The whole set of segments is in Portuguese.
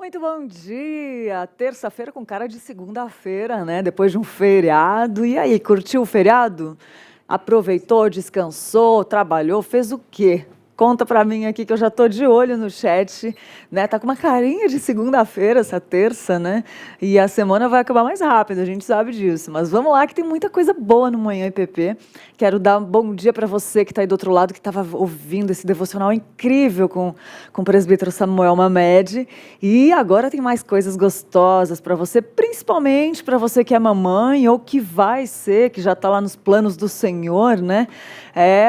Muito bom dia! Terça-feira com cara de segunda-feira, né? Depois de um feriado. E aí, curtiu o feriado? Aproveitou, descansou, trabalhou, fez o quê? Conta pra mim aqui que eu já tô de olho no chat, né? Tá com uma carinha de segunda-feira essa terça, né? E a semana vai acabar mais rápido, a gente sabe disso. Mas vamos lá que tem muita coisa boa no Manhã IPP. Quero dar um bom dia para você que está aí do outro lado, que estava ouvindo esse devocional incrível com o presbítero Samuel Mamed. E agora tem mais coisas gostosas para você, principalmente para você que é mamãe ou que vai ser, que já está lá nos planos do Senhor, né?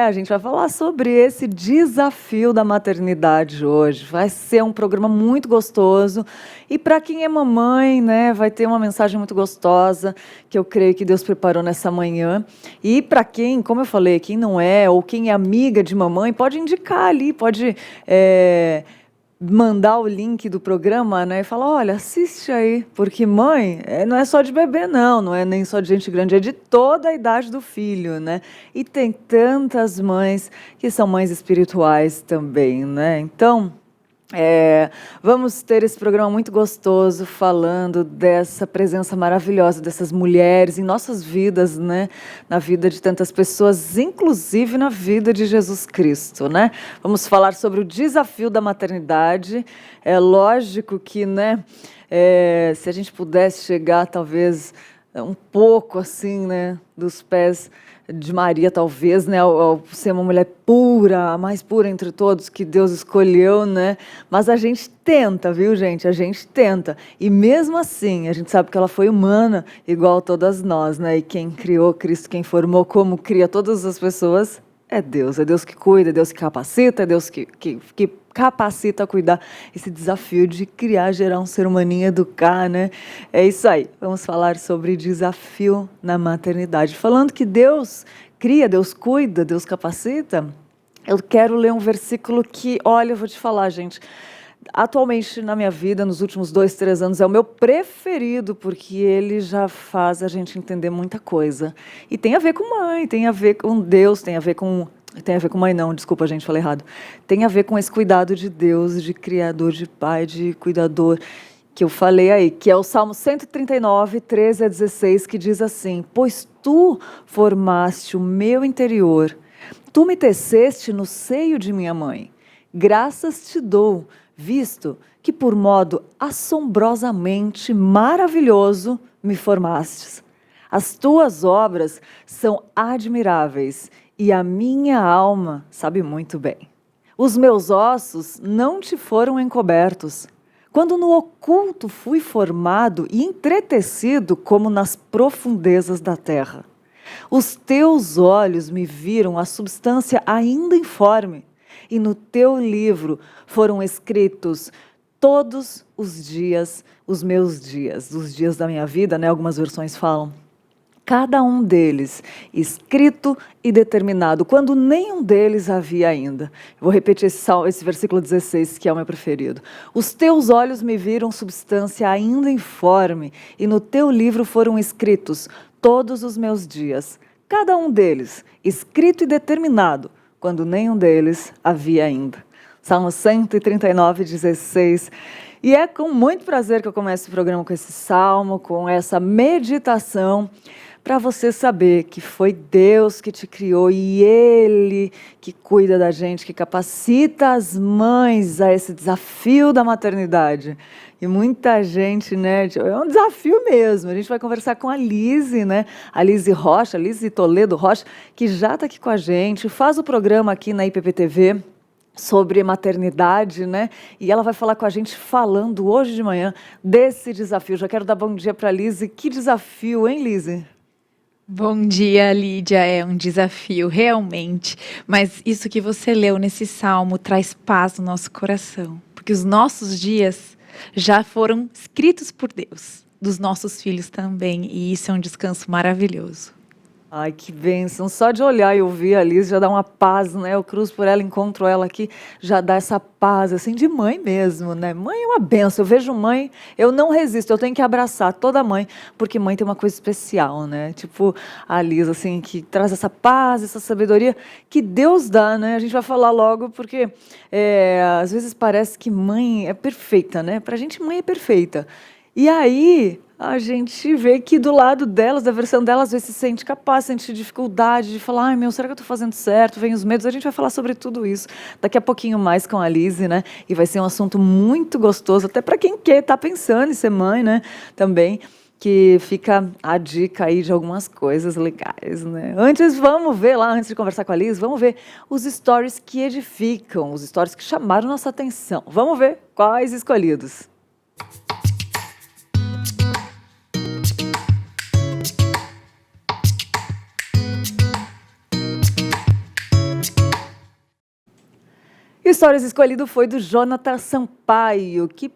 A gente vai falar sobre esse desafio da maternidade hoje. Vai ser um programa muito gostoso. E para quem é mamãe, né, vai ter uma mensagem muito gostosa que eu creio que Deus preparou nessa manhã. E para quem, como eu falei, quem não é ou quem é amiga de mamãe, pode indicar ali, pode mandar o link do programa, né, e falar, olha, assiste aí, porque mãe não é só de bebê, não é nem só de gente grande, é de toda a idade do filho, né? E tem tantas mães que são mães espirituais também, né? Então, vamos ter esse programa muito gostoso falando dessa presença maravilhosa dessas mulheres em nossas vidas, né? Na vida de tantas pessoas, inclusive na vida de Jesus Cristo, né? Vamos falar sobre o desafio da maternidade. É lógico que, né? Se a gente pudesse chegar, talvez, um pouco assim, né? Dos pés de Maria, talvez, né, ao ser uma mulher pura, a mais pura entre todos que Deus escolheu, né, mas a gente tenta, viu, gente, a gente tenta, e mesmo assim, a gente sabe que ela foi humana, igual todas nós, né, e quem criou Cristo, quem formou como cria todas as pessoas, é Deus que cuida, é Deus que capacita, é Deus que capacita a cuidar esse desafio de criar, gerar um ser humaninho, educar, né? É isso aí. Vamos falar sobre desafio na maternidade. Falando que Deus cria, Deus cuida, Deus capacita, eu quero ler um versículo que, olha, eu vou te falar, gente, atualmente na minha vida, nos últimos 2, 3 anos, é o meu preferido, porque ele já faz a gente entender muita coisa. E tem a ver com mãe, tem a ver com Deus, tem a ver com mãe não, desculpa gente, falei errado. Tem a ver com esse cuidado de Deus, de criador, de pai, de cuidador, que eu falei aí, que é o Salmo 139, 13 a 16, que diz assim, pois tu formaste o meu interior, tu me teceste no seio de minha mãe. Graças te dou, visto que por modo assombrosamente maravilhoso me formastes. As tuas obras são admiráveis e a minha alma sabe muito bem. Os meus ossos não te foram encobertos, quando no oculto fui formado e entretecido como nas profundezas da terra. Os teus olhos me viram a substância ainda informe, e no teu livro foram escritos todos os dias, os meus dias, os dias da minha vida, né? Algumas versões falam. Cada um deles escrito e determinado, quando nenhum deles havia ainda. Vou repetir esse versículo 16, que é o meu preferido. Os teus olhos me viram substância ainda informe, e no teu livro foram escritos todos os meus dias, cada um deles escrito e determinado, quando nenhum deles havia ainda. Salmo 139, 16. E é com muito prazer que eu começo o programa com esse salmo, com essa meditação, para você saber que foi Deus que te criou e Ele que cuida da gente, que capacita as mães a esse desafio da maternidade. E muita gente, né, é um desafio mesmo. A gente vai conversar com a Lise, né, a Lise Rocha, Lise Toledo Rocha, que já está aqui com a gente, faz o programa aqui na IPP-TV, sobre maternidade, né? E ela vai falar com a gente falando hoje de manhã desse desafio. Já quero dar bom dia para a Lise. Que desafio, hein, Lise? Bom dia, Lídia. É um desafio, realmente. Mas isso que você leu nesse salmo traz paz no nosso coração. Porque os nossos dias já foram escritos por Deus, dos nossos filhos também. E isso é um descanso maravilhoso. Ai, que bênção. Só de olhar e ouvir a Liz já dá uma paz, né? Eu cruzo por ela, encontro ela aqui, já dá essa paz, assim, de mãe mesmo, né? Mãe é uma bênção. Eu vejo mãe, eu não resisto, eu tenho que abraçar toda mãe, porque mãe tem uma coisa especial, né? Tipo a Liz, assim, que traz essa paz, essa sabedoria que Deus dá, né? A gente vai falar logo, porque às vezes parece que mãe é perfeita, né? Pra gente, mãe é perfeita. E aí, a gente vê que do lado delas, da versão delas, às vezes se sente capaz, sente dificuldade de falar, ai meu, será que eu estou fazendo certo? Vem os medos, a gente vai falar sobre tudo isso daqui a pouquinho mais com a Lise, né? E vai ser um assunto muito gostoso, até para quem tá pensando em ser mãe, né? Também, que fica a dica aí de algumas coisas legais, né? Antes, vamos ver lá, antes de conversar com a Liz, vamos ver os stories que edificam, os stories que chamaram nossa atenção. Vamos ver quais escolhidos. O Stories escolhido foi do Jonathan Sampaio, que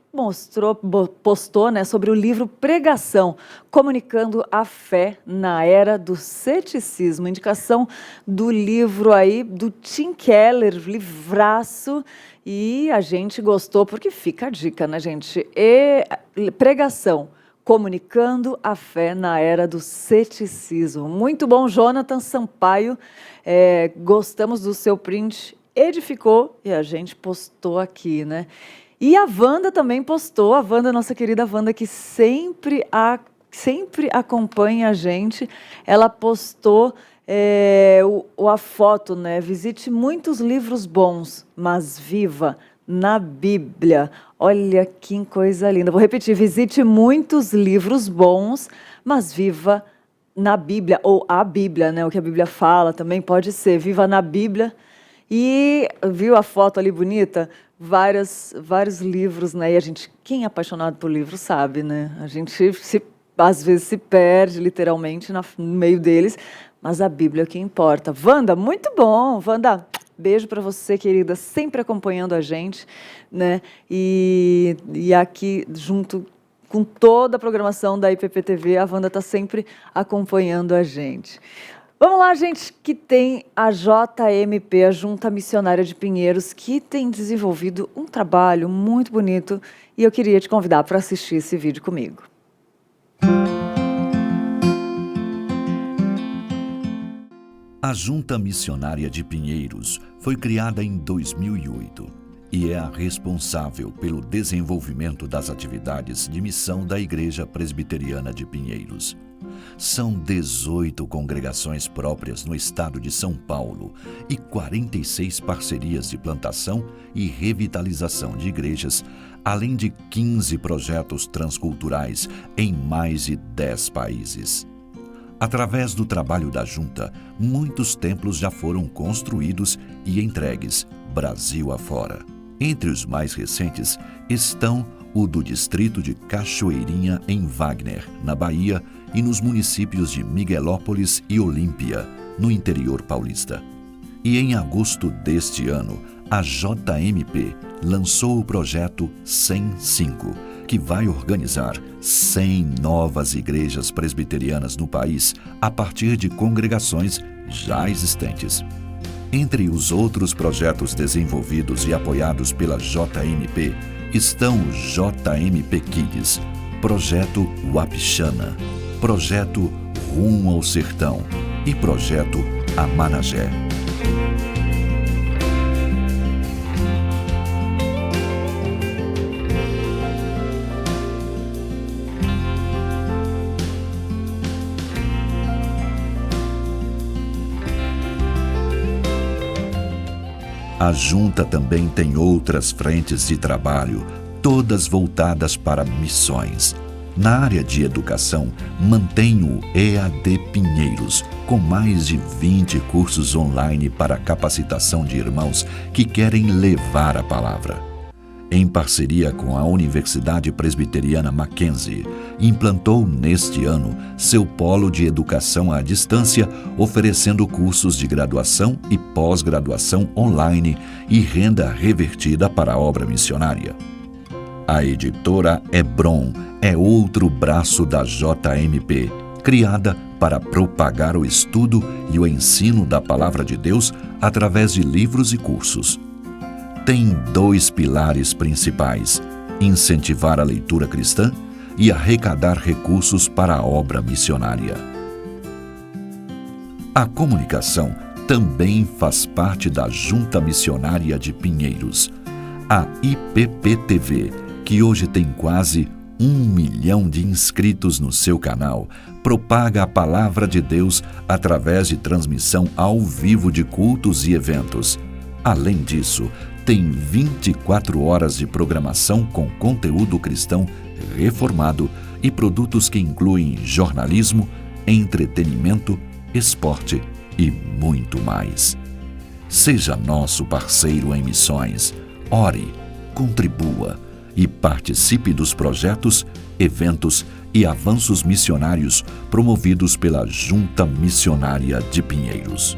postou, né, sobre o livro Pregação, comunicando a fé na era do ceticismo. Indicação do livro aí do Tim Keller, livraço, e a gente gostou, porque fica a dica, né, gente? Pregação, comunicando a fé na era do ceticismo. Muito bom, Jonathan Sampaio. Gostamos do seu print, edificou e a gente postou aqui, né? E a Wanda também postou, a Wanda, nossa querida Wanda, que sempre acompanha a gente, ela postou a foto, né? Visite muitos livros bons, mas viva na Bíblia. Olha que coisa linda. Vou repetir, visite muitos livros bons, mas viva na Bíblia, ou a Bíblia, né? O que a Bíblia fala também pode ser, viva na Bíblia. E viu a foto ali bonita? Vários livros, né? E a gente, quem é apaixonado por livro sabe, né? A gente às vezes se perde literalmente no meio deles, mas a Bíblia é o que importa. Wanda, muito bom. Wanda, beijo para você, querida, sempre acompanhando a gente, né? E aqui junto com toda a programação da IPPTV, a Wanda está sempre acompanhando a gente. Vamos lá, gente, que tem a JMP, a Junta Missionária de Pinheiros, que tem desenvolvido um trabalho muito bonito e eu queria te convidar para assistir esse vídeo comigo. A Junta Missionária de Pinheiros foi criada em 2008 e é a responsável pelo desenvolvimento das atividades de missão da Igreja Presbiteriana de Pinheiros. São 18 congregações próprias no estado de São Paulo e 46 parcerias de plantação e revitalização de igrejas, além de 15 projetos transculturais em mais de 10 países. Através do trabalho da Junta, muitos templos já foram construídos e entregues, Brasil afora. Entre os mais recentes estão o do distrito de Cachoeirinha, em Wagner, na Bahia, e nos municípios de Miguelópolis e Olímpia, no interior paulista. E em agosto deste ano, a JMP lançou o projeto 105, que vai organizar 100 novas igrejas presbiterianas no país a partir de congregações já existentes. Entre os outros projetos desenvolvidos e apoiados pela JMP estão o JMP Kids, Projeto Wapixana, Projeto Rumo ao Sertão e Projeto Amanagé. A Junta também tem outras frentes de trabalho, todas voltadas para missões. Na área de educação, mantém o EAD Pinheiros, com mais de 20 cursos online para capacitação de irmãos que querem levar a palavra. Em parceria com a Universidade Presbiteriana Mackenzie, implantou neste ano seu polo de educação à distância, oferecendo cursos de graduação e pós-graduação online e renda revertida para a obra missionária. A editora Hebron é outro braço da JMP, criada para propagar o estudo e o ensino da Palavra de Deus através de livros e cursos. Tem 2 pilares principais: incentivar a leitura cristã e arrecadar recursos para a obra missionária. A comunicação também faz parte da Junta Missionária de Pinheiros, a IPP-TV, que hoje tem quase 1 milhão de inscritos no seu canal, propaga a Palavra de Deus através de transmissão ao vivo de cultos e eventos. Além disso, tem 24 horas de programação com conteúdo cristão reformado e produtos que incluem jornalismo, entretenimento, esporte e muito mais. Seja nosso parceiro em missões, ore, contribua e participe dos projetos, eventos e avanços missionários promovidos pela Junta Missionária de Pinheiros.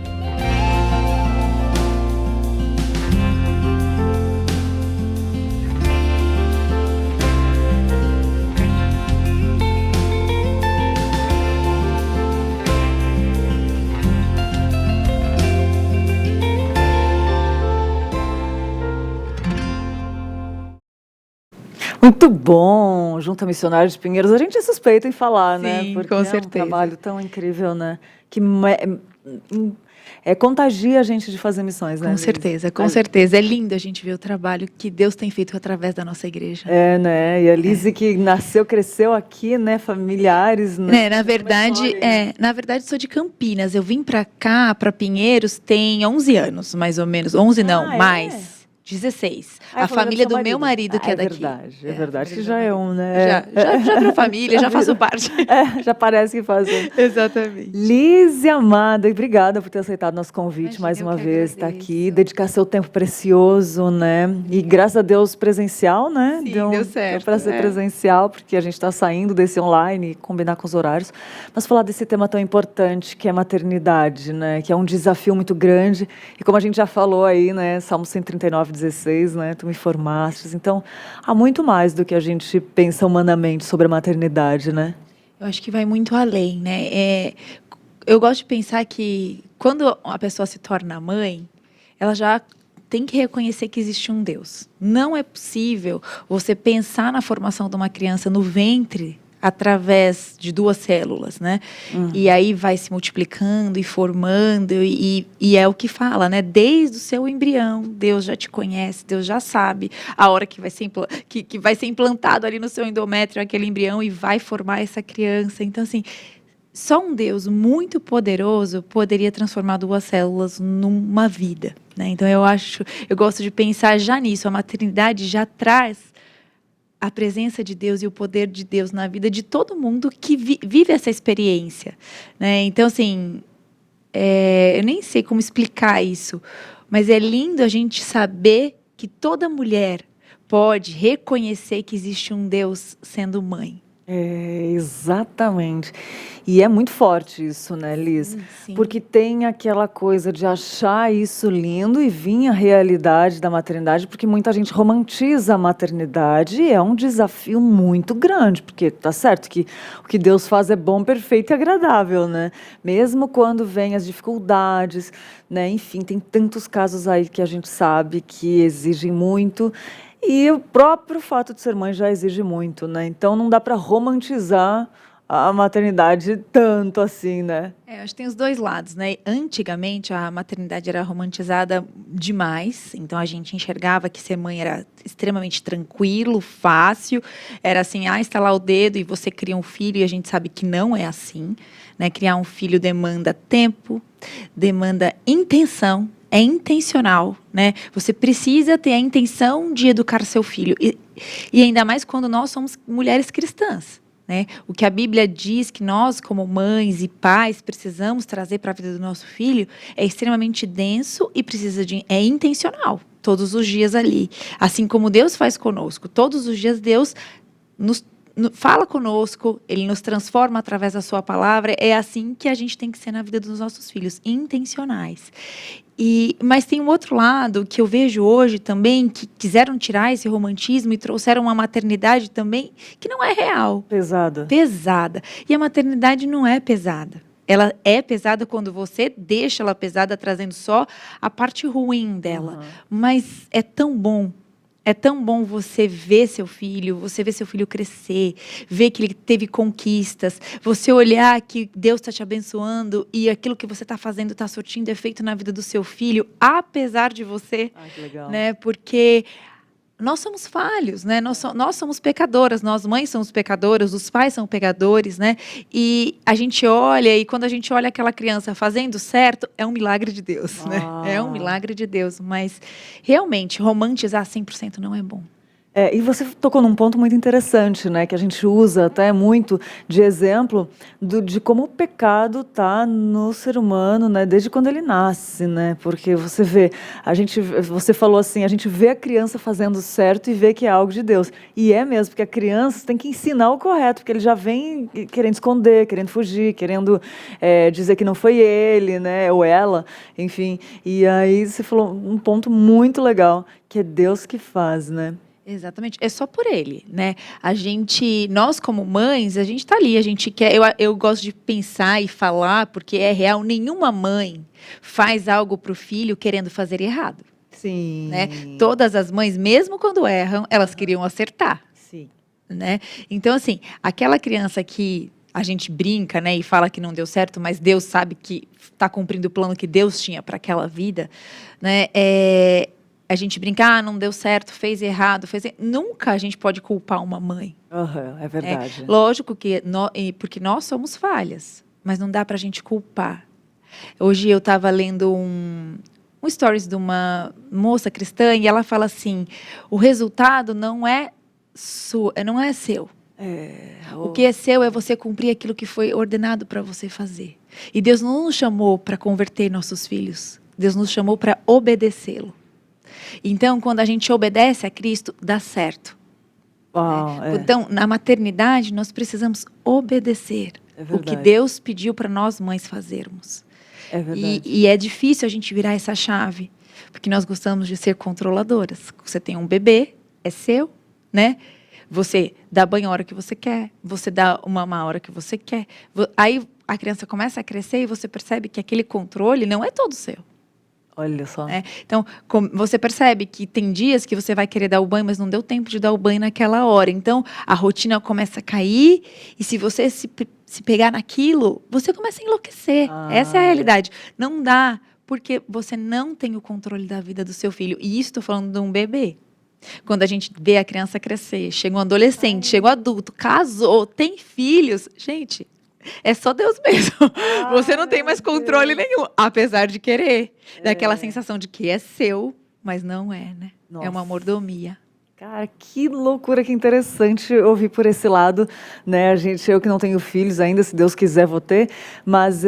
Muito bom, Junta Missionária de Pinheiros. A gente é suspeito em falar, né? Sim, Porque com é um certeza. trabalho tão incrível, né? Que contagia a gente de fazer missões, né? Com Liz? certeza, com certeza. É lindo a gente ver o trabalho que Deus tem feito através da nossa igreja. É, né? E a Liz que nasceu, cresceu aqui, né? Familiares, né? Na verdade, sou de Campinas. Eu vim pra cá, pra Pinheiros, tem 11 anos, mais ou menos. 11 não, é? mais. 16. Ah, A família do meu marido que é daqui. É verdade, a que família já do é meu um, né? Já virou família, já faço parte. Já parece que faz. Exatamente. Liz, amada, e obrigada por ter aceitado nosso convite Imagina, mais eu uma que vez, estar agradeço. aqui, dedicar seu tempo precioso, né? E graças a Deus presencial, né? Sim, deu certo, para ser é. presencial, porque a gente está saindo desse online e combinar com os horários. Mas falar desse tema tão importante que é a maternidade, né? Que é um desafio muito grande. E como a gente já falou aí, né? Salmo 139:16, né? Tu me formastes. Então, há muito mais do que a gente pensa humanamente sobre a maternidade, né? Eu acho que vai muito além, né? Eu gosto de pensar que quando a pessoa se torna mãe, ela já tem que reconhecer que existe um Deus. Não é possível você pensar na formação de uma criança no ventre através de 2 células, né? E aí vai se multiplicando e formando, e é o que fala, né? Desde o seu embrião, Deus já te conhece, Deus já sabe a hora que vai ser, que vai ser implantado ali no seu endométrio aquele embrião e vai formar essa criança. Então, assim, só um Deus muito poderoso poderia transformar 2 células numa vida, né? Então, eu gosto de pensar já nisso. A maternidade já traz a presença de Deus e o poder de Deus na vida de todo mundo que vive essa experiência, né? Então, assim, eu nem sei como explicar isso, mas é lindo a gente saber que toda mulher pode reconhecer que existe um Deus sendo mãe. Exatamente. E é muito forte isso, né, Liz? Sim. Porque tem aquela coisa de achar isso lindo e vir a realidade da maternidade, porque muita gente romantiza a maternidade e é um desafio muito grande, porque tá certo que o que Deus faz é bom, perfeito e agradável, né? Mesmo quando vem as dificuldades, né? Enfim, tem tantos casos aí que a gente sabe que exigem muito. E o próprio fato de ser mãe já exige muito, né? Então não dá para romantizar a maternidade tanto assim, né? Acho que tem os 2 lados, né? Antigamente, a maternidade era romantizada demais. Então, a gente enxergava que ser mãe era extremamente tranquilo, fácil. Era assim, estalar o dedo e você cria um filho. E a gente sabe que não é assim, né? Criar um filho demanda tempo, demanda intenção. É intencional, né? Você precisa ter a intenção de educar seu filho. E ainda mais quando nós somos mulheres cristãs, né? O que a Bíblia diz que nós, como mães e pais, precisamos trazer para a vida do nosso filho é extremamente denso e é intencional, todos os dias ali. Assim como Deus faz conosco, todos os dias Deus fala conosco, Ele nos transforma através da sua palavra. É assim que a gente tem que ser na vida dos nossos filhos, intencionais. Mas tem um outro lado que eu vejo hoje também, que quiseram tirar esse romantismo e trouxeram uma maternidade também que não é real. Pesada. Pesada. E a maternidade não é pesada. Ela é pesada quando você deixa ela pesada, trazendo só a parte ruim dela. Mas é tão bom. É tão bom você ver seu filho crescer, ver que ele teve conquistas, você olhar que Deus está te abençoando e aquilo que você está fazendo está surtindo efeito na vida do seu filho, apesar de você. Ai, que legal. Né? Porque nós somos falhos, né? Nós somos pecadoras, nós mães somos pecadoras, os pais são pecadores, né? E a gente olha, e quando a gente olha aquela criança fazendo certo, é um milagre de Deus, né? É um milagre de Deus, mas realmente romantizar 100% não é bom. E você tocou num ponto muito interessante, né, que a gente usa até muito de exemplo de como o pecado está no ser humano, né, desde quando ele nasce, né, porque você vê, você falou assim, a gente vê a criança fazendo certo e vê que é algo de Deus, e é mesmo, porque a criança tem que ensinar o correto, porque ele já vem querendo esconder, querendo fugir, querendo dizer que não foi ele, né, ou ela, enfim, e aí você falou um ponto muito legal, que é Deus que faz, né. Exatamente, é só por ele, né? Nós como mães, a gente tá ali, a gente quer, eu gosto de pensar e falar, porque é real, nenhuma mãe faz algo pro filho querendo fazer errado. Sim. Né? Todas as mães, mesmo quando erram, elas queriam acertar. Sim. Né? Então, assim, aquela criança que a gente brinca, né, e fala que não deu certo, mas Deus sabe que está cumprindo o plano que Deus tinha para aquela vida, né? A gente brinca, não deu certo, fez errado, nunca a gente pode culpar uma mãe. É verdade. Lógico que porque nós somos falhas, mas não dá para a gente culpar. Hoje eu estava lendo um stories de uma moça cristã e ela fala assim: o resultado não é seu. O que é seu é você cumprir aquilo que foi ordenado para você fazer. E Deus não nos chamou para converter nossos filhos. Deus nos chamou para obedecê-lo. Então, quando a gente obedece a Cristo, dá certo. Então, na maternidade, nós precisamos obedecer o que Deus pediu para nós mães fazermos. É verdade. E é difícil a gente virar essa chave, porque nós gostamos de ser controladoras. Você tem um bebê, é seu, né? Você dá banho a hora que você quer, você dá uma hora que você quer. Aí a criança começa a crescer e você percebe que aquele controle não é todo seu. Olha só. Então, você percebe que tem dias que você vai querer dar o banho, mas não deu tempo de dar o banho naquela hora. Então, a rotina começa a cair e se você se pegar naquilo, você começa a enlouquecer. Essa é a realidade. Não dá, porque você não tem o controle da vida do seu filho. E isso estou falando de um bebê. Quando a gente vê a criança crescer, chega um adolescente, chega um adulto, casou, tem filhos, gente... É só Deus mesmo. Você não tem mais controle nenhum, apesar de querer. Daquela sensação de que é seu, mas não é, né? Nossa. É uma mordomia. Cara, que loucura, que interessante ouvir por esse lado, né? Eu que não tenho filhos ainda, se Deus quiser vou ter, mas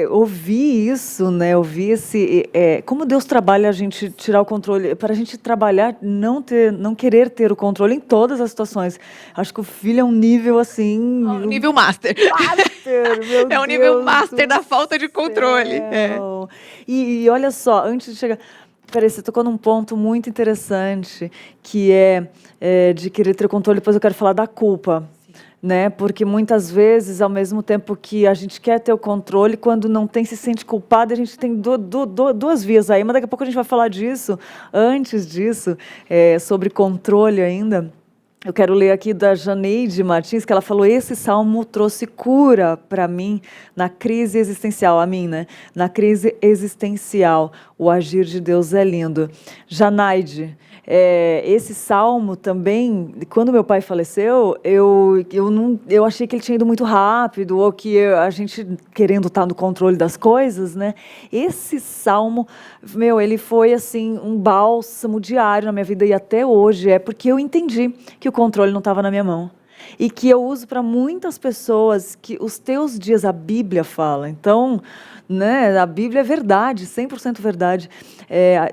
ouvir isso, né? Ouvir como Deus trabalha a gente tirar o controle, para a gente trabalhar, não querer ter o controle em todas as situações. Acho que o filho é um nível assim... nível master. Meu é um nível master da falta de controle. E olha só, antes de chegar... Peraí, você tocou num ponto muito interessante, que é de querer ter controle, depois eu quero falar da culpa, né? Porque muitas vezes, ao mesmo tempo que a gente quer ter o controle, quando não tem, se sente culpado, a gente tem duas vias aí, mas daqui a pouco a gente vai falar disso, antes disso, sobre controle ainda. Eu quero ler aqui da Janeide Martins, que ela falou: esse salmo trouxe cura para mim na crise existencial, a mim, né? Na crise existencial, o agir de Deus é lindo. Janaide, esse salmo também, quando meu pai faleceu, eu achei que ele tinha ido muito rápido, ou que a gente querendo estar no controle das coisas, né? Esse salmo, ele foi assim um bálsamo diário na minha vida e até hoje, porque eu entendi que o controle não estava na minha mão. E que eu uso para muitas pessoas, que os teus dias, a Bíblia fala. Então, né, a Bíblia é verdade, 100% verdade.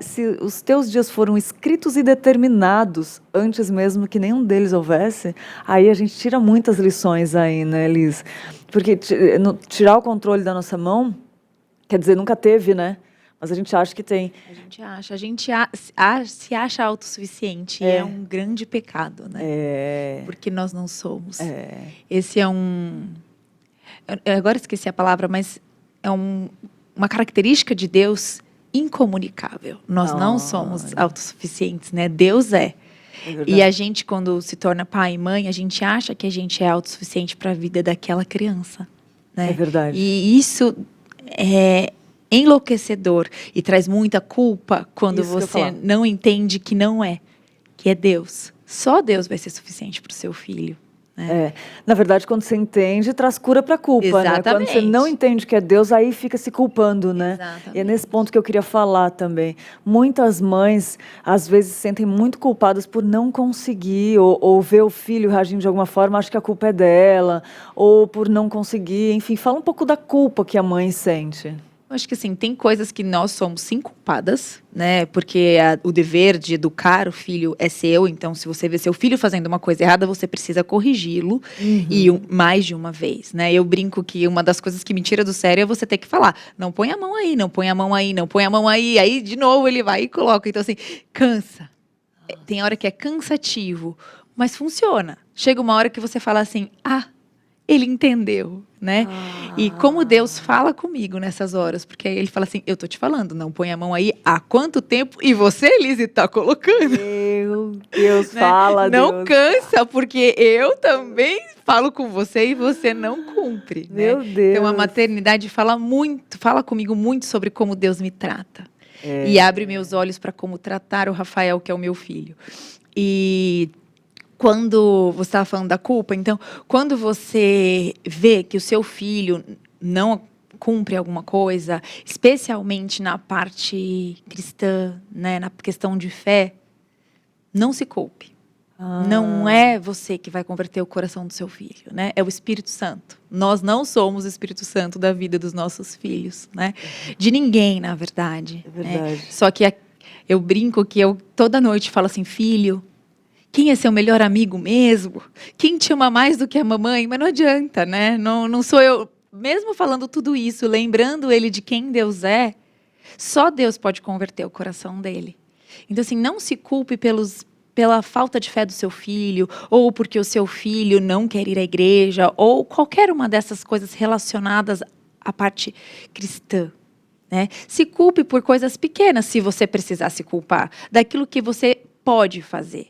Se os teus dias foram escritos e determinados antes mesmo que nenhum deles houvesse, aí a gente tira muitas lições aí, né, Liz? Porque tirar o controle da nossa mão, quer dizer, nunca teve, né? Mas a gente acha que tem. A gente se acha autossuficiente. É um grande pecado, né? Porque nós não somos. Esse é um eu agora esqueci a palavra, mas é uma característica de Deus incomunicável. Nós não somos autossuficientes, né? Deus é. E a gente, quando se torna pai e mãe, a gente acha que a gente é autossuficiente para a vida daquela criança, né? É verdade. E isso é enlouquecedor e traz muita culpa quando você não entende que não é, que é Deus. Só Deus vai ser suficiente para o seu filho. Né? Na verdade, quando você entende, traz cura para a culpa, Exatamente. né? Quando você não entende que é Deus, aí fica se culpando, né? Exatamente. E é nesse ponto que eu queria falar também. Muitas mães, às vezes, se sentem muito culpadas por não conseguir, ou ver o filho reagindo de alguma forma, acha que a culpa é dela, ou por não conseguir, enfim, fala um pouco da culpa que a mãe sente. Eu acho que assim, tem coisas que nós somos sim culpadas, né? Porque o dever de educar o filho é seu. Então, se você vê seu filho fazendo uma coisa errada, você precisa corrigi-lo e mais de uma vez, né? Eu brinco que uma das coisas que me tira do sério é você ter que falar: não põe a mão aí, não põe a mão aí, não põe a mão aí. Aí, de novo, ele vai e coloca. Então, assim, cansa. Tem hora que é cansativo, mas funciona. Chega uma hora que você fala assim: ele entendeu, né? E como Deus fala comigo nessas horas, porque aí ele fala assim: eu tô te falando, não põe a mão aí há quanto tempo? E você, Elise, tá colocando. Meu Deus, né? fala, Não Deus. cansa, porque eu também falo com você e você não cumpre. Meu né? Deus. Então a maternidade fala comigo muito sobre como Deus me trata. E abre meus olhos para como tratar o Rafael, que é o meu filho. E quando você estava falando da culpa, então, quando você vê que o seu filho não cumpre alguma coisa, especialmente na parte cristã, né, na questão de fé, não se culpe. Não é você que vai converter o coração do seu filho, né? É o Espírito Santo. Nós não somos o Espírito Santo da vida dos nossos filhos, né? De ninguém, na verdade. É verdade. Né? Só que eu brinco que eu toda noite falo assim: filho, quem é seu melhor amigo mesmo? Quem te ama mais do que a mamãe? Mas não adianta, né? Não sou eu. Mesmo falando tudo isso, lembrando ele de quem Deus é, só Deus pode converter o coração dele. Então, assim, não se culpe pela falta de fé do seu filho, ou porque o seu filho não quer ir à igreja, ou qualquer uma dessas coisas relacionadas à parte cristã. Né? Se culpe por coisas pequenas, se você precisar se culpar, daquilo que você pode fazer.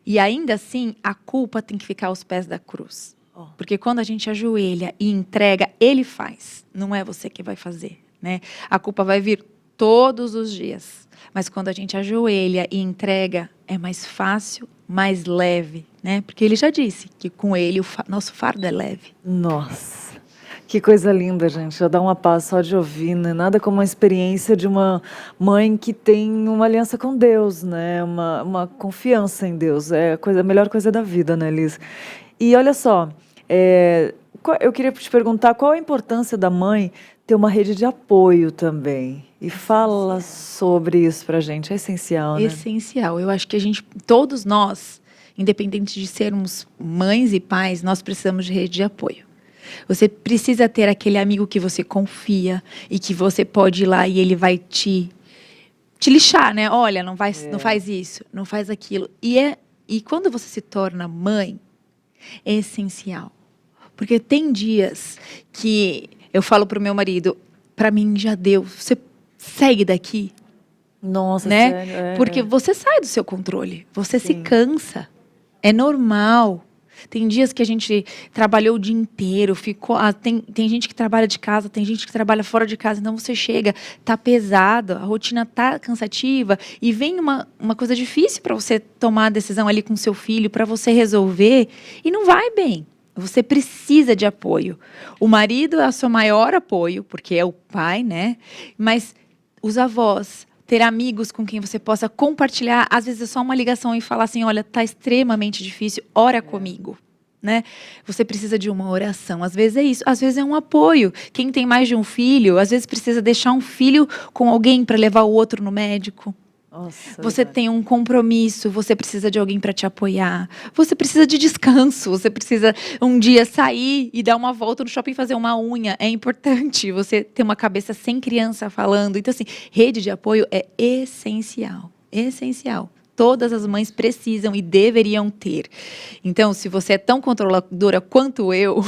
E ainda assim, a culpa tem que ficar aos pés da cruz. Porque quando a gente ajoelha e entrega, ele faz. Não é você que vai fazer. Né? A culpa vai vir todos os dias. Mas quando a gente ajoelha e entrega, é mais fácil, mais leve. Né? Porque ele já disse que com ele nosso fardo é leve. Nossa, que coisa linda, gente. Já dá uma paz só de ouvir, né? Nada como a experiência de uma mãe que tem uma aliança com Deus, né? Uma confiança em Deus. É a melhor coisa da vida, né, Liz? E olha só, eu queria te perguntar qual a importância da mãe ter uma rede de apoio também. E fala sobre isso pra gente. É essencial, né? Essencial. Eu acho que todos nós, independente de sermos mães e pais, nós precisamos de rede de apoio. Você precisa ter aquele amigo que você confia e que você pode ir lá e ele vai te lixar, né? Olha, não faz isso, não faz aquilo. E quando você se torna mãe, é essencial. Porque tem dias que eu falo pro meu marido: para mim já deu, você segue daqui. Nossa, né? sério? Porque você sai do seu controle, você se cansa. É normal. Tem dias que a gente trabalhou o dia inteiro, tem gente que trabalha de casa, tem gente que trabalha fora de casa, então você chega, tá pesado, a rotina tá cansativa e vem uma coisa difícil para você tomar a decisão ali com seu filho, para você resolver e não vai bem. Você precisa de apoio. O marido é o seu maior apoio, porque é o pai, né? Mas os avós, ter amigos com quem você possa compartilhar, às vezes é só uma ligação e falar assim: olha, tá extremamente difícil, ora comigo. Né? Você precisa de uma oração, às vezes é isso, às vezes é um apoio. Quem tem mais de um filho, às vezes precisa deixar um filho com alguém para levar o outro no médico. Nossa, você tem um compromisso, você precisa de alguém para te apoiar, você precisa de descanso, você precisa um dia sair e dar uma volta no shopping e fazer uma unha. É importante você ter uma cabeça sem criança falando. Então, assim, rede de apoio é essencial, essencial. todas as mães precisam e deveriam ter. Então, se você é tão controladora quanto eu,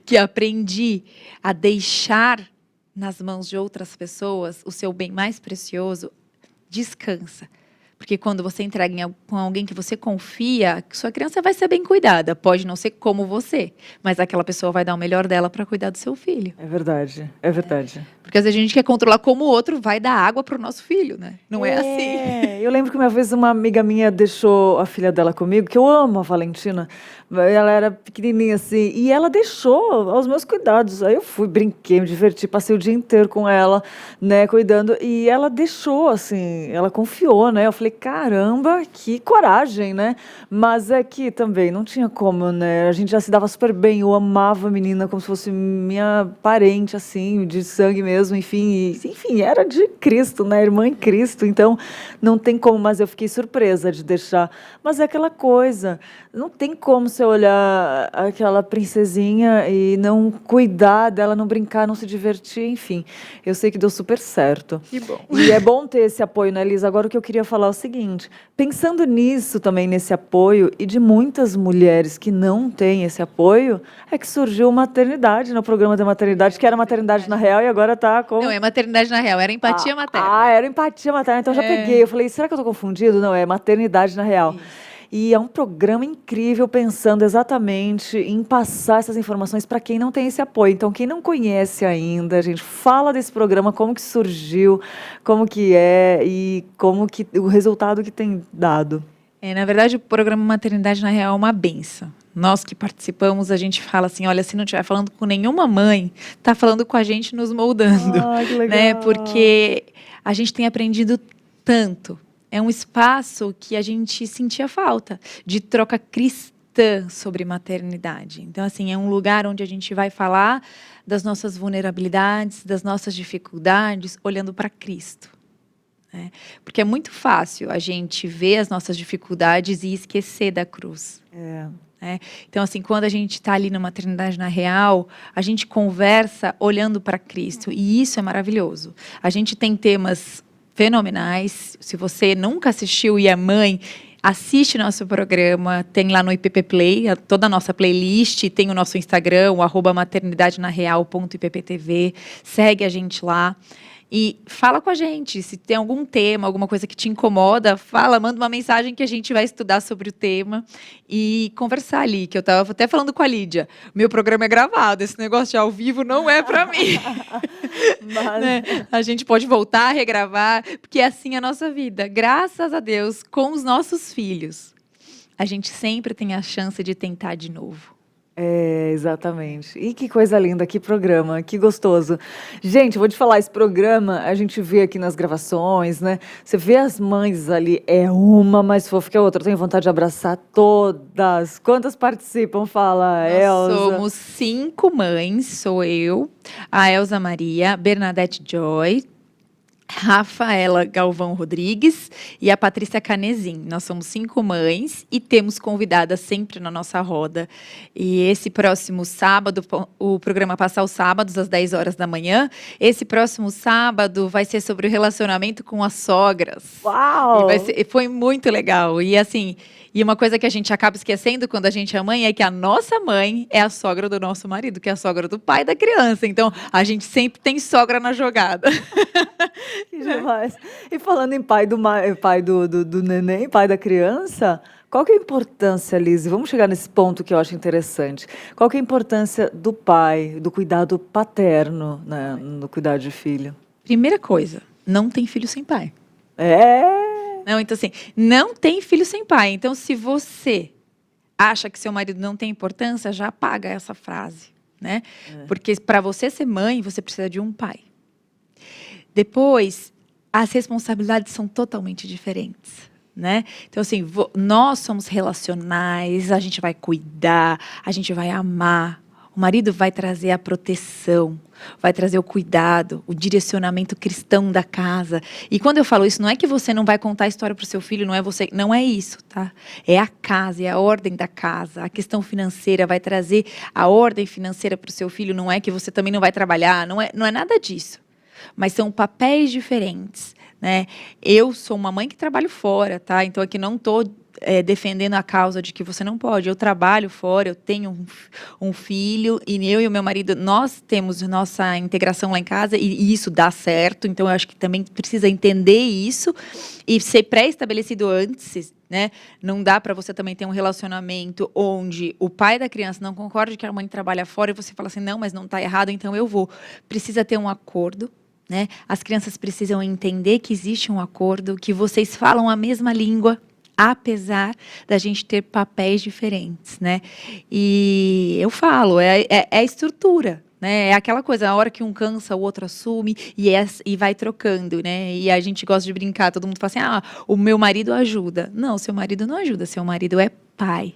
que aprendi a deixar nas mãos de outras pessoas o seu bem mais precioso, descansa. Porque quando você entrega com alguém que você confia, sua criança vai ser bem cuidada. Pode não ser como você, mas aquela pessoa vai dar o melhor dela para cuidar do seu filho. É verdade, é verdade. Porque às vezes a gente quer controlar como o outro vai dar água para o nosso filho, né? Não é assim. Eu lembro que uma vez uma amiga minha deixou a filha dela comigo, que eu amo a Valentina. Ela era pequenininha assim, e ela deixou aos meus cuidados. Aí eu fui, brinquei, me diverti, passei o dia inteiro com ela, né, cuidando. E ela deixou, assim, ela confiou, né? Eu falei, caramba, que coragem, né? Mas é que também não tinha como, né? A gente já se dava super bem, eu amava a menina como se fosse minha parente, assim, de sangue mesmo, enfim, era de Cristo, né? Irmã em Cristo, então não tem como, mas eu fiquei surpresa de deixar. Mas é aquela coisa, não tem como você olhar aquela princesinha e não cuidar dela, não brincar, não se divertir, enfim. Eu sei que deu super certo. Que bom. E é bom ter esse apoio, né, Elisa? Agora o que eu queria falar é o seguinte, pensando nisso também, nesse apoio, e de muitas mulheres que não têm esse apoio, é que surgiu maternidade no programa da maternidade, que era maternidade na real e agora tá com... Não, é maternidade na real, era empatia materna. Era empatia materna, então eu já peguei. Eu falei, será que eu tô confundido? Não, é maternidade na real. Isso. E é um programa incrível pensando exatamente em passar essas informações para quem não tem esse apoio. Então, quem não conhece ainda, a gente fala desse programa, como que surgiu, como que é e como que o resultado que tem dado. Na verdade, o programa Maternidade na Real é uma benção. Nós que participamos, a gente fala assim, olha, se não estiver falando com nenhuma mãe, está falando com a gente nos moldando. Que legal. Né? Porque a gente tem aprendido tanto. É um espaço que a gente sentia falta de troca cristã sobre maternidade. Então, assim, é um lugar onde a gente vai falar das nossas vulnerabilidades, das nossas dificuldades, olhando para Cristo. Né? Porque é muito fácil a gente ver as nossas dificuldades e esquecer da cruz. Então, assim, quando a gente está ali na maternidade na real, a gente conversa olhando para Cristo. E isso é maravilhoso. A gente tem temas fenomenais. Se você nunca assistiu e é mãe, assiste nosso programa, tem lá no IPP Play, toda a nossa playlist, tem o nosso Instagram, o @maternidadenareal.ipptv, segue a gente lá. E fala com a gente, se tem algum tema, alguma coisa que te incomoda, manda uma mensagem que a gente vai estudar sobre o tema e conversar ali, que eu estava até falando com a Lídia. Meu programa é gravado, esse negócio de ao vivo não é para mim. Mas... né? A gente pode voltar a regravar, porque é assim a nossa vida. Graças a Deus, com os nossos filhos, a gente sempre tem a chance de tentar de novo. Exatamente. E que coisa linda, que programa, que gostoso. Gente, eu vou te falar, esse programa a gente vê aqui nas gravações, né? Você vê as mães ali, é uma mais fofa que a outra. Eu tenho vontade de abraçar todas. Quantas participam? Fala, Elza. Nós somos 5 mães, sou eu, a Elza Maria, Bernadette Joy, Rafaela Galvão Rodrigues e a Patrícia Canezin. Nós somos 5 mães e temos convidadas sempre na nossa roda. E esse próximo sábado, o programa passa aos sábados, às 10 horas da manhã. Esse próximo sábado vai ser sobre o relacionamento com as sogras. Uau! Foi muito legal. E assim, e uma coisa que a gente acaba esquecendo quando a gente é mãe é que a nossa mãe é a sogra do nosso marido, que é a sogra do pai da criança. Então, a gente sempre tem sogra na jogada. Que demais. E falando em pai do neném, pai da criança, qual que é a importância, Liz? Vamos chegar nesse ponto que eu acho interessante. Qual que é a importância do pai, do cuidado paterno, né, no cuidado de filho? Primeira coisa, não tem filho sem pai. Não, então assim, não tem filho sem pai. Então, se você acha que seu marido não tem importância, já apaga essa frase, né? Porque para você ser mãe, você precisa de um pai. Depois, as responsabilidades são totalmente diferentes, né? Então, assim, nós somos relacionais, a gente vai cuidar, a gente vai amar. O marido vai trazer a proteção, vai trazer o cuidado, o direcionamento cristão da casa. E quando eu falo isso, não é que você não vai contar a história para o seu filho, não é isso, tá? É a casa, é a ordem da casa. A questão financeira vai trazer a ordem financeira para o seu filho. Não é que você também não vai trabalhar, não é nada disso. Mas são papéis diferentes, né? Eu sou uma mãe que trabalho fora, tá? Então aqui não estou defendendo a causa de que você não pode. Eu trabalho fora, eu tenho um filho, e eu e o meu marido, nós temos nossa integração lá em casa, e isso dá certo. Então eu acho que também precisa entender isso e ser pré-estabelecido antes, né? Não dá para você também ter um relacionamento onde o pai da criança não concorda que a mãe trabalha fora e você fala assim, não, mas não está errado, então eu vou. Precisa ter um acordo, né? As crianças precisam entender que existe um acordo, que vocês falam a mesma língua, apesar da gente ter papéis diferentes, né? E eu falo, é a estrutura, né? É aquela coisa, a hora que um cansa, o outro assume e vai trocando, né? E a gente gosta de brincar, todo mundo fala assim, o meu marido ajuda. Não, seu marido não ajuda, seu marido é pai.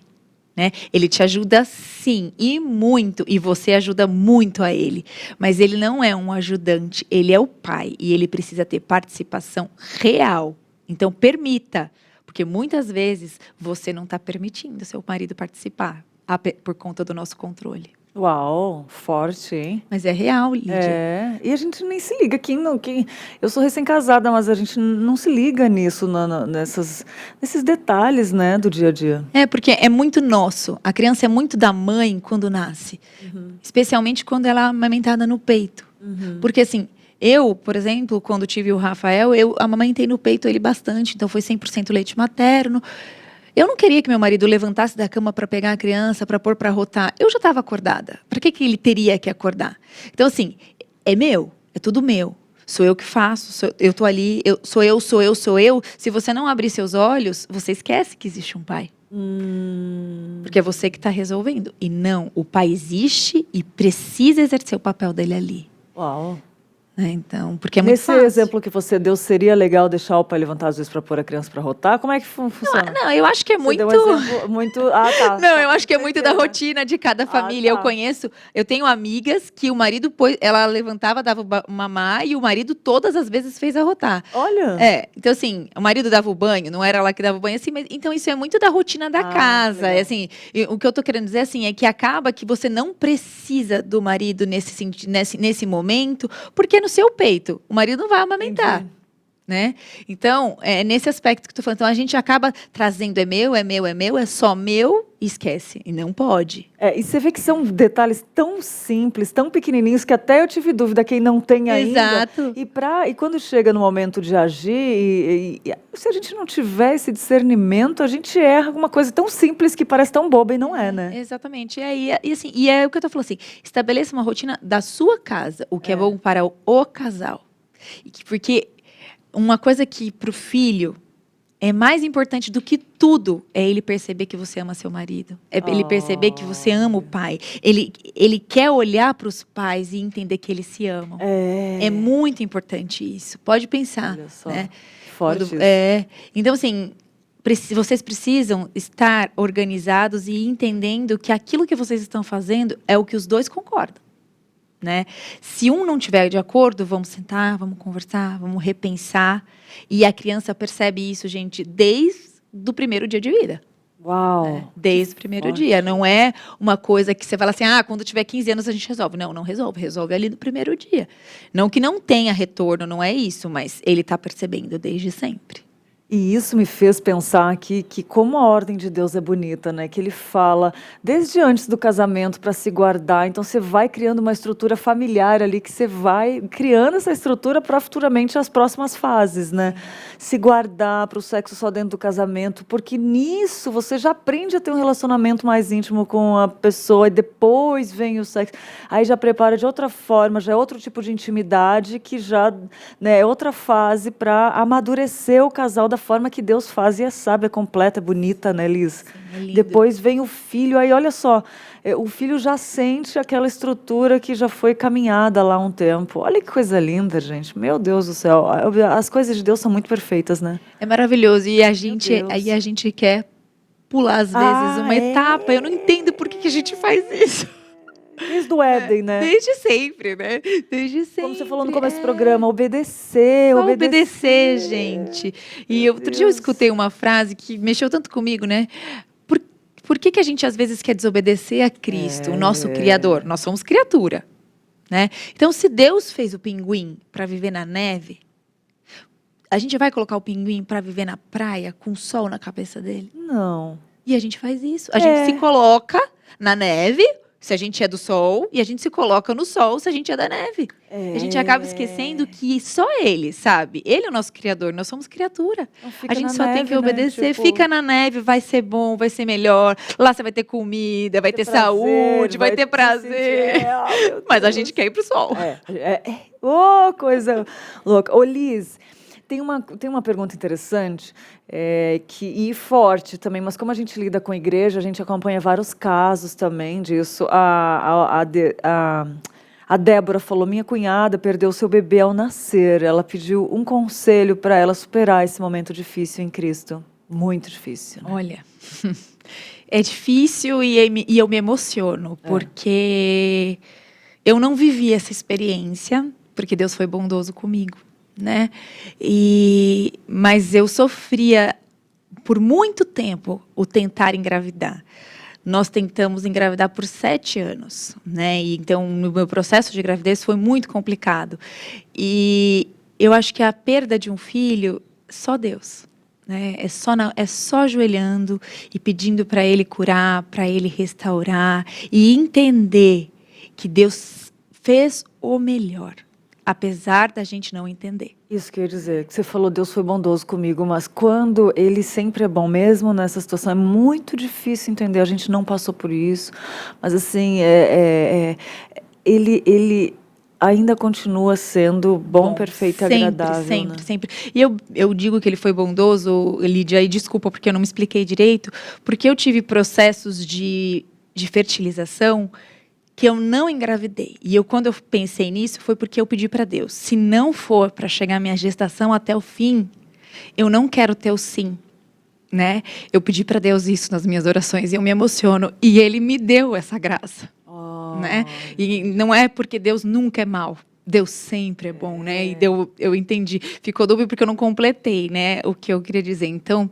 Né? Ele te ajuda sim, e muito, e você ajuda muito a ele. Mas ele não é um ajudante, ele é o pai, e ele precisa ter participação real. Então, permita, porque muitas vezes você não está permitindo seu marido participar por conta do nosso controle. Uau, forte, hein? Mas é real, Lídia. E a gente nem se liga. Eu sou recém-casada, mas a gente não se liga nisso, nesses detalhes, né, do dia a dia. Porque é muito nosso. A criança é muito da mãe quando nasce. Especialmente quando ela é amamentada no peito. Porque assim, eu, por exemplo, quando tive o Rafael, eu amamentei no peito ele bastante. Então foi 100% leite materno. Eu não queria que meu marido levantasse da cama para pegar a criança, para pôr para rotar. Eu já estava acordada. Para que ele teria que acordar? Então, assim, é meu, é tudo meu. Sou eu que faço, eu estou ali, sou eu. Se você não abrir seus olhos, você esquece que existe um pai. Porque é você que está resolvendo. E não, o pai existe e precisa exercer o papel dele ali. Uau. Então, porque é muito Nesse fácil. exemplo que você deu, seria legal deixar o pai levantar às vezes para pôr a criança para rotar? Como é que funciona? Não, eu acho que é Você muito... deu um exemplo muito... Ah, tá. Não, eu acho que é muito da rotina de cada família. Tá. Eu tenho amigas que o marido, ela levantava, dava o mamar, e o marido todas as vezes fez arrotar. Olha. Então assim, o marido dava o banho, não era lá que dava o banho, assim, mas, então isso é muito da rotina da casa. Assim, o que eu tô querendo dizer, assim, é que acaba que você não precisa do marido nesse momento, porque é no seu peito. O marido não vai amamentar. Entendi. Né? Então, é nesse aspecto que eu tô falando. Então, a gente acaba trazendo é só meu, e esquece. E não pode. E você vê que são detalhes tão simples, tão pequenininhos, que até eu tive dúvida, quem não tem ainda. Exato. E quando chega no momento de agir, e se a gente não tiver esse discernimento, a gente erra alguma coisa tão simples que parece tão boba e não é, né? Exatamente. E é o que eu tô falando assim, estabeleça uma rotina da sua casa, o que é bom para o casal. Porque uma coisa que para o filho é mais importante do que tudo é ele perceber que você ama seu marido. É ele perceber que você ama o pai. Ele quer olhar para os pais e entender que eles se amam. É muito importante isso. Pode pensar. Olha só. Né? Forte isso. Então, assim, vocês precisam estar organizados e entendendo que aquilo que vocês estão fazendo é o que os dois concordam. Né? Se um não tiver de acordo, vamos sentar, vamos conversar, vamos repensar. E a criança percebe isso, gente, desde o primeiro dia de vida. Uau! Desde o primeiro dia. Não é uma coisa que você fala assim, quando tiver 15 anos a gente resolve. Não resolve. Resolve ali no primeiro dia. Não que não tenha retorno, não é isso, mas ele está percebendo desde sempre. E isso me fez pensar que como a ordem de Deus é bonita, né? Que ele fala desde antes do casamento para se guardar. Então você vai criando uma estrutura familiar ali, que você vai criando essa estrutura para futuramente as próximas fases, né? Se guardar para o sexo só dentro do casamento, porque nisso você já aprende a ter um relacionamento mais íntimo com a pessoa e depois vem o sexo. Aí já prepara de outra forma, já é outro tipo de intimidade que já, né, é outra fase para amadurecer o casal da forma que Deus faz, e é sábia, é completa, é bonita, né, Liz? Sim, Depois vem o filho, aí olha só, o filho já sente aquela estrutura que já foi caminhada lá há um tempo. Olha que coisa linda, gente. Meu Deus do céu. As coisas de Deus são muito perfeitas, né? É maravilhoso. E a gente quer pular, às vezes, uma etapa. Eu não entendo por que a gente faz isso. Desde o Éden, né? Desde sempre, né? Desde sempre. Como você falou no começo do programa, obedecer. Só obedecer, gente. E outro dia eu escutei uma frase que mexeu tanto comigo, né? Por que a gente às vezes quer desobedecer a Cristo, o nosso Criador? Nós somos criatura, né? Então, se Deus fez o pinguim para viver na neve, A gente vai colocar o pinguim para viver na praia com sol na cabeça dele? Não. E a gente faz isso. A gente se coloca na neve, se a gente é do sol, e a gente se coloca no sol, se a gente é da neve. A gente acaba esquecendo que só ele, sabe? Ele é o nosso criador, nós somos criatura. Não fica A gente na só tem neve, que né? obedecer. Tipo, Fica na neve, vai ser bom, vai ser melhor. Lá você vai ter comida, vai ter prazer, saúde, vai ter te prazer. sentir- meu Mas a Deus. gente quer ir pro sol. Ô, coisa louca. Ô, Liz, tem uma pergunta interessante e forte também, mas como a gente lida com a igreja, a gente acompanha vários casos também disso. A Débora falou, minha cunhada perdeu seu bebê ao nascer. Ela pediu um conselho para ela superar esse momento difícil em Cristo. Muito difícil, né? Olha, é difícil e eu me emociono, porque eu não vivi essa experiência, porque Deus foi bondoso comigo, né? Mas eu sofria por muito tempo o tentar engravidar. Nós tentamos engravidar por 7 anos, né? E então, o meu processo de gravidez foi muito complicado. E eu acho que a perda de um filho, só Deus, né? É só ajoelhando e pedindo para Ele curar, para Ele restaurar e entender que Deus fez o melhor, apesar da gente não entender. Isso que eu ia dizer, que você falou, Deus foi bondoso comigo, mas quando Ele sempre é bom, mesmo nessa situação, é muito difícil entender, a gente não passou por isso, mas assim, Ele ainda continua sendo bom, perfeito e agradável. Sempre, né? sempre. E eu digo que Ele foi bondoso, Lídia, e desculpa porque eu não me expliquei direito, porque eu tive processos de fertilização que eu não engravidei. E quando eu pensei nisso, foi porque eu pedi para Deus, se não for para chegar a minha gestação até o fim, eu não quero ter o sim, né? Eu pedi para Deus isso nas minhas orações e eu me emociono. E Ele me deu essa graça, né? E não é porque Deus nunca é mau. Deus sempre é bom, né? E eu entendi. Ficou dúvida porque eu não completei, né? O que eu queria dizer. Então,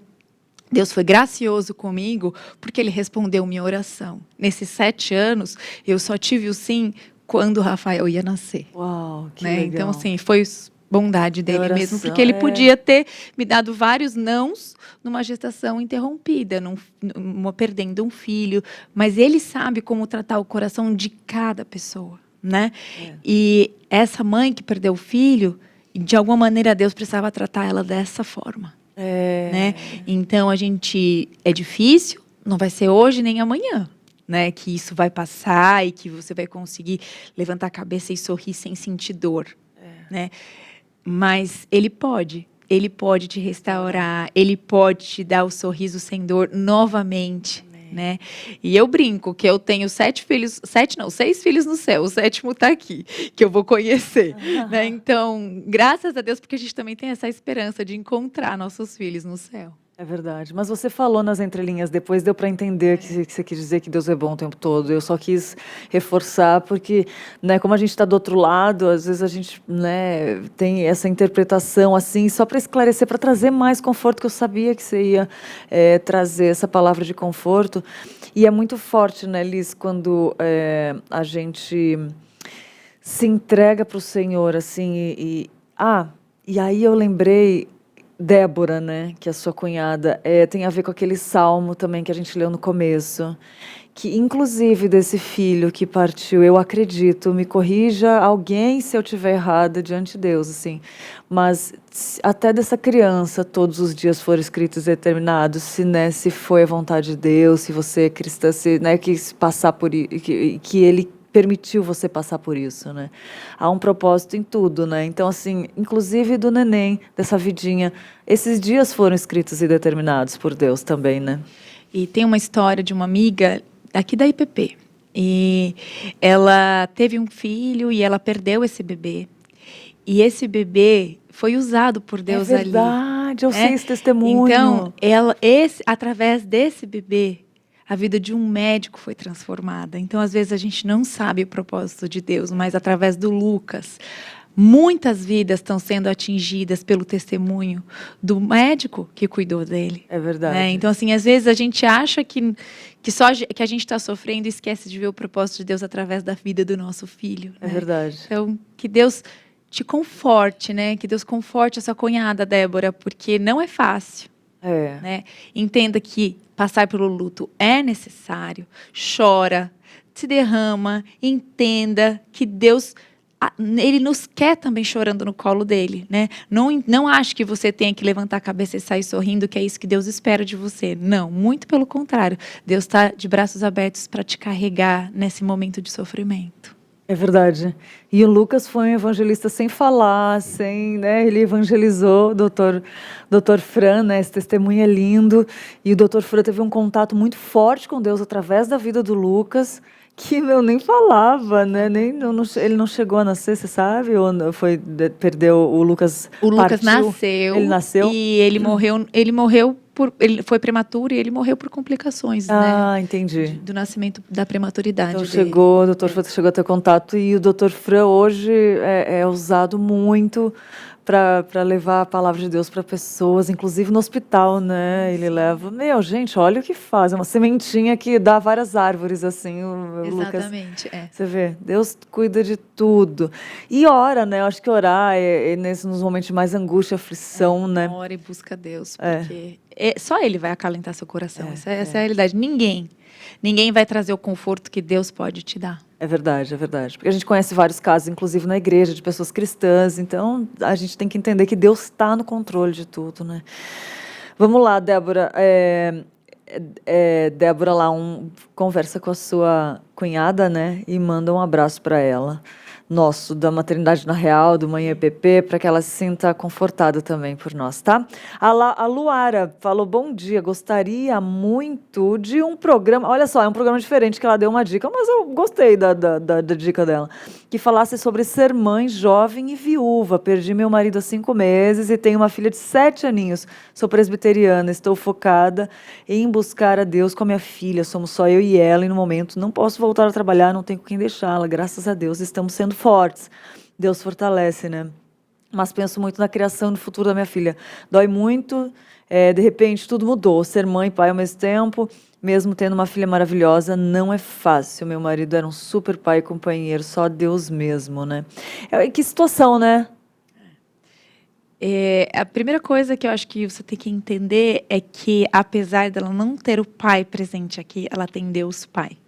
Deus foi gracioso comigo porque Ele respondeu minha oração. Nesses 7 anos, eu só tive o sim quando o Rafael ia nascer. Uau, que né? legal. Então, assim, foi bondade dele Oração, mesmo, porque ele podia ter me dado vários nãos numa gestação interrompida, perdendo um filho, mas Ele sabe como tratar o coração de cada pessoa, né? E essa mãe que perdeu o filho, de alguma maneira Deus precisava tratar ela dessa forma. Né? Então é difícil, não vai ser hoje nem amanhã, né? Que isso vai passar e que você vai conseguir levantar a cabeça e sorrir sem sentir dor, né? Mas Ele pode te restaurar, Ele pode te dar o sorriso sem dor novamente. Né? E eu brinco que eu tenho 6 filhos no céu, o 7º está aqui, que eu vou conhecer. Né? Então, graças a Deus, porque a gente também tem essa esperança de encontrar nossos filhos no céu. É verdade, mas você falou nas entrelinhas, depois deu para entender que você quis dizer que Deus é bom o tempo todo. Eu só quis reforçar, porque, né, como a gente está do outro lado, às vezes a gente, né, tem essa interpretação assim, só para esclarecer, para trazer mais conforto, que eu sabia que você ia trazer essa palavra de conforto. E é muito forte, né, Liz, quando a gente se entrega para o Senhor, assim, e aí eu lembrei Débora, né, que é a sua cunhada, tem a ver com aquele salmo também que a gente leu no começo, que inclusive desse filho que partiu, eu acredito, me corrija alguém se eu estiver errada diante de Deus, assim, mas até dessa criança todos os dias foram escritos e determinados, se foi a vontade de Deus, se você é cristã, se, né, quis passar por que Ele permitiu você passar por isso, né? Há um propósito em tudo, né? Então, assim, inclusive do neném, dessa vidinha, esses dias foram escritos e determinados por Deus também, né? E tem uma história de uma amiga aqui da IPP. E ela teve um filho e ela perdeu esse bebê. E esse bebê foi usado por Deus ali. É verdade, eu sei esse testemunho. Então, através desse bebê, a vida de um médico foi transformada. Então, às vezes, a gente não sabe o propósito de Deus, mas através do Lucas, muitas vidas estão sendo atingidas pelo testemunho do médico que cuidou dele. É verdade. Né? Então, assim, às vezes a gente acha que a gente está sofrendo e esquece de ver o propósito de Deus através da vida do nosso filho. É né? verdade. Então, que Deus te conforte, né? Que Deus conforte a sua cunhada, Débora, porque não é fácil, né? Entenda que passar pelo luto é necessário. Chora, se derrama, entenda que Deus, Ele nos quer também chorando no colo dele, né? Não ache que você tem que levantar a cabeça e sair sorrindo, que é isso que Deus espera de você. Não, muito pelo contrário. Deus está de braços abertos para te carregar nesse momento de sofrimento. É verdade. E o Lucas foi um evangelista sem falar, né? Ele evangelizou o doutor Fran, né? Esse testemunho é lindo. E o doutor Fran teve um contato muito forte com Deus através da vida do Lucas, que nem falava, né? Ele não chegou a nascer, você sabe? Ou perdeu, o Lucas O Lucas partiu? nasceu. Ele nasceu? E ele morreu ele foi prematuro e ele morreu por complicações, né? Ah, entendi. Do nascimento, da prematuridade Então dele. o doutor Fran chegou a ter contato e o doutor Fran hoje é usado muito para levar a palavra de Deus para pessoas, inclusive no hospital, né? Ele leva, gente, olha o que faz, é uma sementinha que dá várias árvores, assim, o Lucas. Exatamente, Você vê, Deus cuida de tudo. E ora, né? Eu acho que orar nos momentos de mais angústia, aflição, né? Ora e busca a Deus, porque só Ele vai acalentar seu coração. Essa é a realidade. Ninguém vai trazer o conforto que Deus pode te dar. É verdade, é verdade. Porque a gente conhece vários casos, inclusive na igreja, de pessoas cristãs. Então, a gente tem que entender que Deus está no controle de tudo, né? Vamos lá, Débora. Débora lá conversa com a sua cunhada, né? E manda um abraço para ela. Nosso, da Maternidade na Real, do Manhã EPP, para que ela se sinta confortada também por nós, tá? A Luara falou, bom dia, gostaria muito de um programa, olha só, é um programa diferente que ela deu uma dica, mas eu gostei da dica dela, que falasse sobre ser mãe jovem e viúva. Perdi meu marido há 5 meses e tenho uma filha de 7 aninhos, sou presbiteriana, estou focada em buscar a Deus com a minha filha, somos só eu e ela e no momento não posso voltar a trabalhar, não tenho com quem deixá-la, graças a Deus estamos sendo fortes. Deus fortalece, né? Mas penso muito na criação e no futuro da minha filha. Dói muito, de repente tudo mudou. Ser mãe e pai ao mesmo tempo, mesmo tendo uma filha maravilhosa, não é fácil. Meu marido era um super pai e companheiro, só Deus mesmo, né? Que situação, né? A primeira coisa que eu acho que você tem que entender é que, apesar dela não ter o pai presente aqui, ela tem Deus Pai.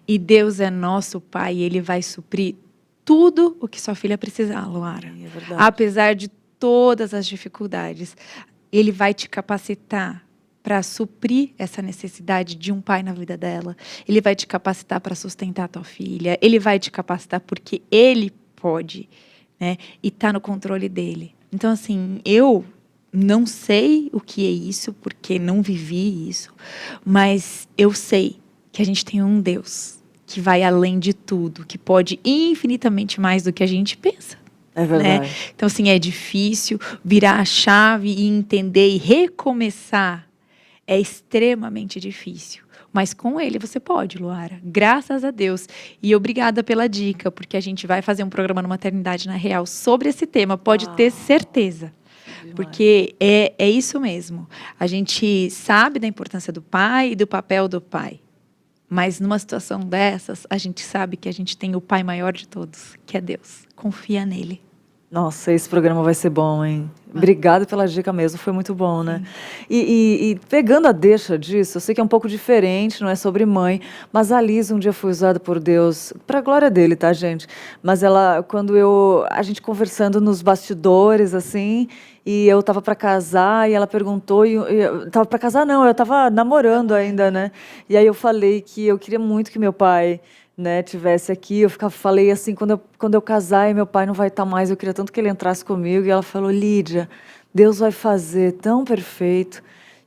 E Deus é nosso Pai e Ele vai suprir tudo o que sua filha precisar, Luara. É verdade. Apesar de todas as dificuldades, Ele vai te capacitar para suprir essa necessidade de um pai na vida dela. Ele vai te capacitar para sustentar a tua filha. Ele vai te capacitar porque Ele pode, né? E está no controle dele. Então, assim, eu não sei o que é isso, porque não vivi isso, mas eu sei que a gente tem um Deus que vai além de tudo, que pode infinitamente mais do que a gente pensa. É verdade. Né? Então, assim, é difícil virar a chave e entender e recomeçar. É extremamente difícil. Mas com Ele você pode, Luara. Graças a Deus. E obrigada pela dica, porque a gente vai fazer um programa no Maternidade na Real sobre esse tema. Pode ter certeza. Porque é isso mesmo. A gente sabe da importância do pai e do papel do pai. Mas numa situação dessas, a gente sabe que a gente tem o pai maior de todos, que é Deus. Confia nele. Nossa, esse programa vai ser bom, hein? Obrigada pela dica mesmo, foi muito bom, né? E pegando a deixa disso, eu sei que é um pouco diferente, não é sobre mãe, mas a Liz um dia foi usada por Deus, para a glória dele, tá, gente? Mas a gente conversando nos bastidores, assim, e eu tava para casar, e ela perguntou, tava para casar não, eu tava namorando ainda, né? E aí eu falei que eu queria muito que meu pai, né, tivesse aqui. Falei assim, quando eu casar e meu pai não vai estar mais, eu queria tanto que ele entrasse comigo. E ela falou, Lídia, Deus vai fazer tão perfeito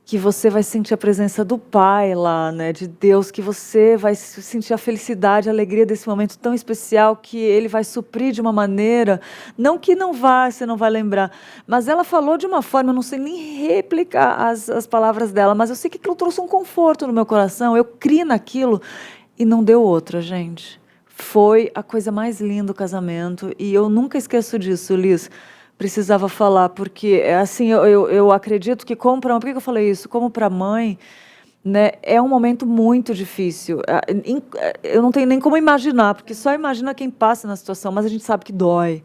que você vai sentir a presença do Pai lá, né, de Deus, que você vai sentir a felicidade, a alegria desse momento tão especial, que Ele vai suprir de uma maneira, não que você não vai lembrar, mas ela falou de uma forma, eu não sei nem replicar as palavras dela, mas eu sei que aquilo trouxe um conforto no meu coração, eu criei naquilo. E não deu outra, gente. Foi a coisa mais linda do casamento. E eu nunca esqueço disso, Liz. Precisava falar, porque assim, eu acredito que por que eu falei isso? Como para mãe, né? É um momento muito difícil. Eu não tenho nem como imaginar, porque só imagina quem passa na situação, mas a gente sabe que dói,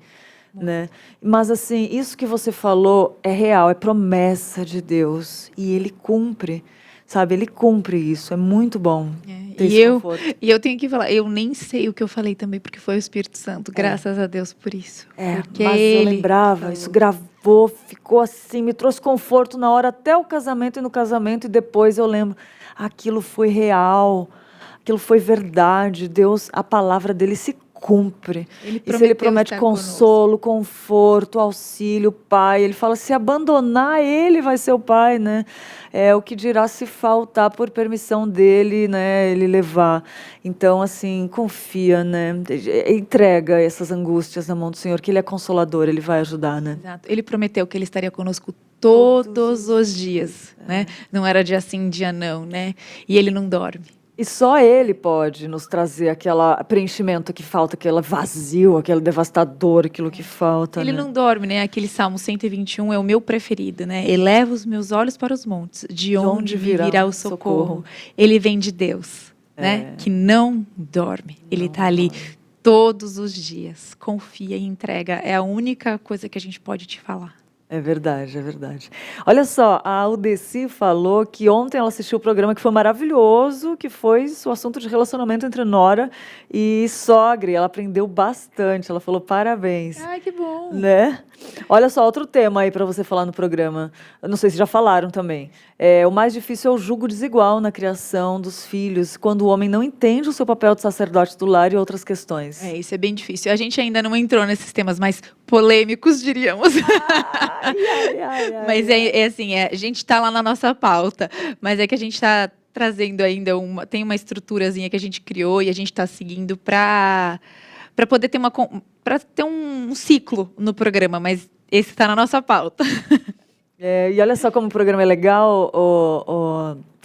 né? Mas assim, isso que você falou é real, é promessa de Deus e Ele cumpre, sabe? Ele cumpre isso, é muito bom ter esse conforto. E eu tenho que falar, eu nem sei o que eu falei também, porque foi o Espírito Santo, graças a Deus por isso. Porque Mas eu lembrava, isso gravou, ficou assim, me trouxe conforto na hora até o casamento e no casamento, e depois eu lembro, aquilo foi real, aquilo foi verdade, Deus, a palavra dele se cumpre. E se ele promete consolo, conforto, auxílio, pai, ele fala, se abandonar, ele vai ser o pai, né? É o que dirá se faltar por permissão dele, né? Ele levar. Então, assim, confia, né? Entrega essas angústias na mão do Senhor, que Ele é consolador, Ele vai ajudar, né? Exato. Ele prometeu que Ele estaria conosco todos os dias, né? Não era dia sim, dia não, né? E Ele não dorme. E só Ele pode nos trazer aquele preenchimento que falta, aquele vazio, aquele devastador, aquilo que falta. Ele né? não dorme, né? Aquele Salmo 121 é o meu preferido, né? Eleva os meus olhos para os montes, de onde virá o socorro? Ele vem de Deus, né? Que não dorme. Ele está ali todos os dias. Confia e entrega. É a única coisa que a gente pode te falar. É verdade, é verdade. Olha só, a Aldeci falou que ontem ela assistiu o programa que foi maravilhoso, que foi o assunto de relacionamento entre nora e sogra. Ela aprendeu bastante, ela falou parabéns. Ai, que bom. Né? Olha só, outro tema aí para você falar no programa. Eu não sei se já falaram também. O mais difícil é o julgo desigual na criação dos filhos, quando o homem não entende o seu papel de sacerdote do lar e outras questões. Isso é bem difícil. A gente ainda não entrou nesses temas mais polêmicos, diríamos. Mas assim, a gente está lá na nossa pauta, mas é que a gente está trazendo ainda tem uma estruturazinha que a gente criou e a gente está seguindo para poder ter um ciclo no programa, mas esse está na nossa pauta. E olha só como o programa é legal,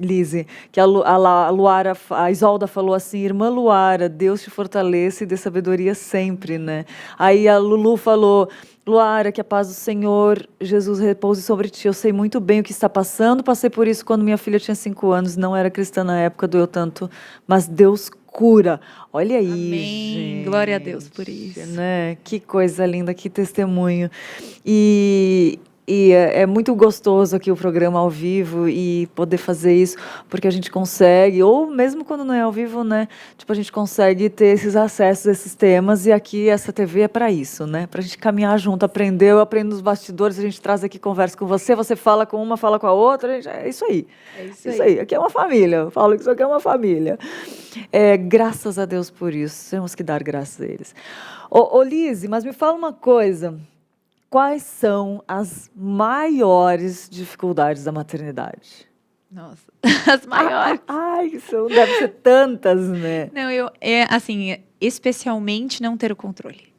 Lise, que a Luara, a Isolda falou assim, irmã Luara, Deus te fortaleça e dê sabedoria sempre, né? Aí a Lulu falou, Luara, que a paz do Senhor Jesus repouse sobre ti. Eu sei muito bem o que está passando, passei por isso quando minha filha tinha 5 anos, não era cristã na época, doeu tanto, mas Deus cura. Olha aí, Amém. gente. Glória a Deus por isso. Né? Que coisa linda, que testemunho. E é muito gostoso aqui o programa ao vivo e poder fazer isso, porque a gente consegue, ou mesmo quando não é ao vivo, né? Tipo, a gente consegue ter esses acessos a esses temas, e aqui essa TV é para isso, né? Para a gente caminhar junto, aprender, eu aprendo nos bastidores, a gente traz aqui, conversa com você fala com uma, fala com a outra, é isso aí. É isso aí. Aqui é uma família, eu falo que isso aqui é uma família. Graças a Deus por isso, temos que dar graças a eles. Ô Lise, mas me fala uma coisa. Quais são as maiores dificuldades da maternidade? Nossa, as maiores. Deve ser tantas, né? Não, assim, especialmente não ter o controle.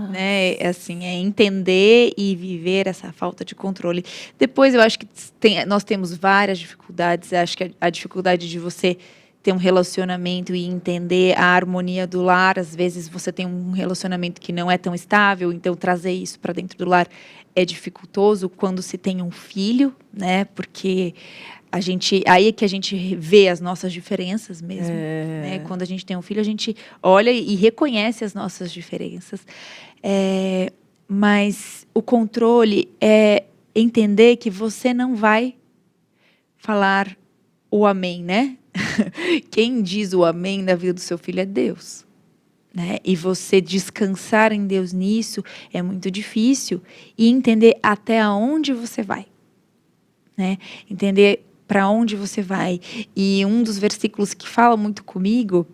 Né? Assim, entender e viver essa falta de controle. Depois eu acho que nós temos várias dificuldades. Acho que a dificuldade de você ter um relacionamento e entender a harmonia do lar. Às vezes você tem um relacionamento que não é tão estável, então trazer isso para dentro do lar é dificultoso quando se tem um filho, né? Porque aí é que a gente vê as nossas diferenças mesmo. Né? Quando a gente tem um filho, a gente olha e reconhece as nossas diferenças. Mas o controle é entender que você não vai falar o amém, né? Quem diz o amém na vida do seu filho é Deus, né? E você descansar em Deus nisso é muito difícil, e entender até onde você vai, né? Entender para onde você vai. E um dos versículos que fala muito comigo